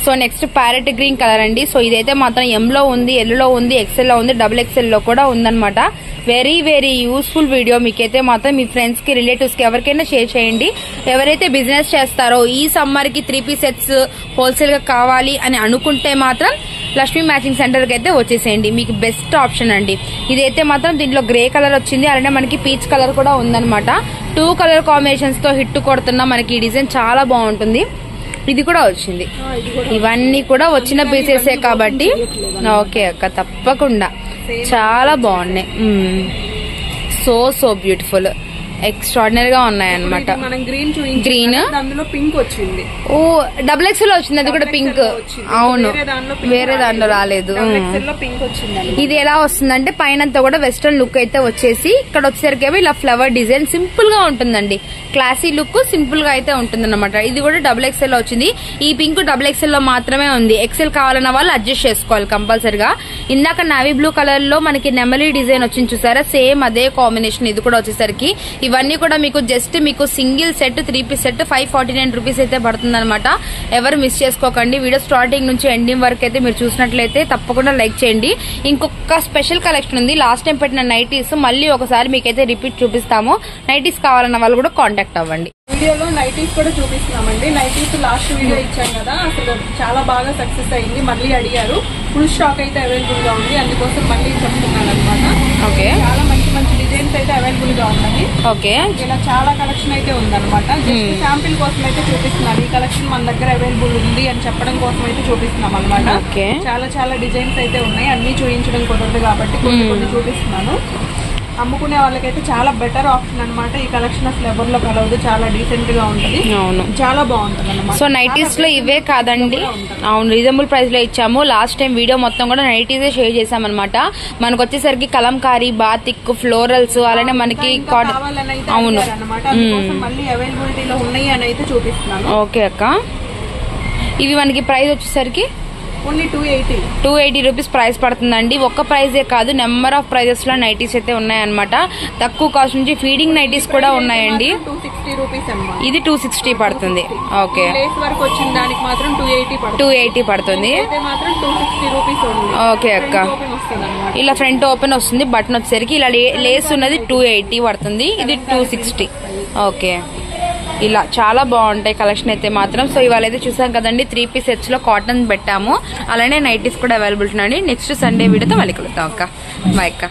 So next parrot green colour అండి. సో ఇదైతే మాత్రం M లో ఉంది, L లో ఉంది, XL లో ఉంది, XXL లో కూడా ఉందన్నమాట. Very useful video. మీకైతే మాత్రం మీ ఫ్రెండ్స్ కి, రిలేటివ్స్ కి ఎవరికైనా షేర్ చేయండి. ఎవరైతే బిజినెస్ చేస్తారో ఈ సమ్మర్ కి 3 పీస్ సెట్స్ హోల్సేల్ గా కావాలి అని అనుకుంటే మాత్రం లక్ష్మీ మ్యాచింగ్ సెంటర్ కి అయితే వచ్చేసేయండి. మీకు బెస్ట్ ఆప్షన్ అండి. ఇదైతే మాత్రం దీంట్లో గ్రే కలర్ వచ్చింది, అలానే మనకి పీచ్ కలర్ కూడా ఉందన్నమాట. 2 కలర్ కాంబినేషన్స్ తో హిట్ కొడుతున్న మనకి ఈ డిజైన్ చాలా బాగుంటుంది. ఇది కూడా వచ్చింది. ఇవన్నీ కూడా వచ్చిన పీసెసే కాబట్టి ఓకే అక్క, తప్పకుండా చాలా బాగున్నాయి. సో బ్యూటిఫుల్, ఎక్స్ట్రాడినరీ గా ఉన్నాయన్నమాట. గ్రీన్ అందులో పింక్ వచ్చింది. ఓ XXL లో వచ్చింది. అది కూడా పింక్. అవును, వేరే దాంట్లో రాలేదు. ఇది ఎలా వస్తుందంటే పైనంతా కూడా వెస్ట్రన్ లుక్ అయితే వచ్చేసి ఇక్కడ వచ్చేసరికి ఇలా ఫ్లవర్ డిజైన్ సింపుల్ గా ఉంటుందండి. క్లాసీ లుక్ సింపుల్ గా అయితే ఉంటుంది అనమాట. ఇది కూడా XXL లో వచ్చింది. ఈ పింక్ XXL లో మాత్రమే ఉంది. XL కావాలన్న వాళ్ళు అడ్జస్ట్ చేసుకోవాలి కంపల్సరిగా. ఇందాక నావీ బ్లూ కలర్ లో మనకి నెమలి డిజైన్ వచ్చింది చూసారా, సేమ్ అదే కాంబినేషన్ ఇది కూడా వచ్చేసరికి. ఇవన్నీ కూడా మీకు జస్ట్ మీకు single set 3 pieces set 549 rupees అయితే పడుతుంది అనమాట. ఎవరు మిస్ చేసుకోకండి. వీడియో స్టార్టింగ్ నుంచి ఎండింగ్ వరకు అయితే మీరు చూసినట్లయితే తప్పకుండా లైక్ చేయండి. ఇంకొక స్పెషల్ కలెక్షన్ ఉంది. లాస్ట్ టైం పెట్టిన నైటీస్ మళ్ళీ ఒకసారి మీకైతే రిపీట్ చూపిస్తాము. నైటీస్ కావాలన్న వాళ్ళు కూడా కాంటాక్ట్ అవ్వండి. వీడియోలో నైటీస్ కూడా చూపిస్తున్నామండి. నైటీస్ లాస్ట్ వీడియో ఇచ్చాం కదా, అసలు చాలా బాగా సక్సెస్ అయింది. మళ్ళీ అడిగారు, ఫుల్ స్టాక్ అయితే అవైలబుల్ గా ఉంది, అందుకోసం మళ్ళీ చెప్తున్నాను అనమాట. ఓకే, చాలా మంచి మంచి డిజైన్స్ అయితే అవైలబుల్ గా ఉన్నాయి. ఓకే, ఇలా చాలా కలెక్షన్ అయితే ఉందన్నమాట. జస్ట్ శాంపిల్ కోసం అయితే చూపిస్తున్నాను. ఈ కలెక్షన్ మన దగ్గర అవైలబుల్ ఉంది అని చెప్పడం కోసం అయితే చూపిస్తున్నాం అనమాట. ఓకే, చాలా చాలా డిజైన్స్ అయితే ఉన్నాయి. అన్ని చూపించడం కుదరదు కాబట్టి కొన్ని కొన్ని చూపిస్తున్నాను. అమ్ముకునే వాళ్ళకైతే చాలా బెటర్ ఆప్షన్ అనమాట. ఈ కలెక్షన్ అసలు ఎవరిలో కలవదు, చాలా డీసెంట్ గా ఉంటుంది. అవును, చాలా బాగుంటుంది అన్నమాట. సో నైటీస్ లో ఇవే కాదండి, అవును రీజనబుల్ ప్రైస్ లో ఇచ్చాము. లాస్ట్ టైం వీడియో మొత్తం కూడా నైటీసే షేర్ చేసామన్నమాట. మనకు వచ్చేసరికి కలంకారీ, బాతిక్, ఫ్లోరల్స్, అలానే మనకి అవును మళ్ళీ అవైలబిలిటీలో ఉన్నాయి అని అయితే చూపిస్తున్నాను. ఓకే అక్క, ఇవి మనకి ప్రైస్ వచ్చేసరికి ఓన్లీ 280 రూపీస్ ప్రైస్ పడుతుందండి. ఒక్క ప్రైజే కాదు, నెంబర్ ఆఫ్ ప్రైజెస్ లో నైటీస్ అయితే ఉన్నాయన్నమాట. తక్కువ కాస్ట్ నుంచి ఫీడింగ్ నైటీస్ కూడా ఉన్నాయండి. 260 రూపీస్ అన్నమాట. ఇది 260 పడుతుంది. ఓకే, లేస్ వర్క్ వచ్చిన దానికి మాత్రం 280 పడుతుంది. మాత్రం 260 రూపీస్. ఓకే అక్క, ఇలా ఫ్రంట్ ఓపెన్ వస్తుంది. బటన్ వచ్చేసరికి ఇలా లేస్ ఉన్నది 280 పడుతుంది. ఇది 260. ఓకే, ఇలా చాలా బాగుంటాయి కలెక్షన్ అయితే మాత్రం. సో ఇవాళ అయితే చూసాం కదండి, 3 పీస్ సెట్స్ లో కాటన్ పెట్టాము, అలానే నైటీస్ కూడా అవైలబుల్ ఉన్నాయండి. నెక్స్ట్ సండే వీడియోతో మళ్ళీ కలుద్దాం అక్క. బాయ్ అక్క.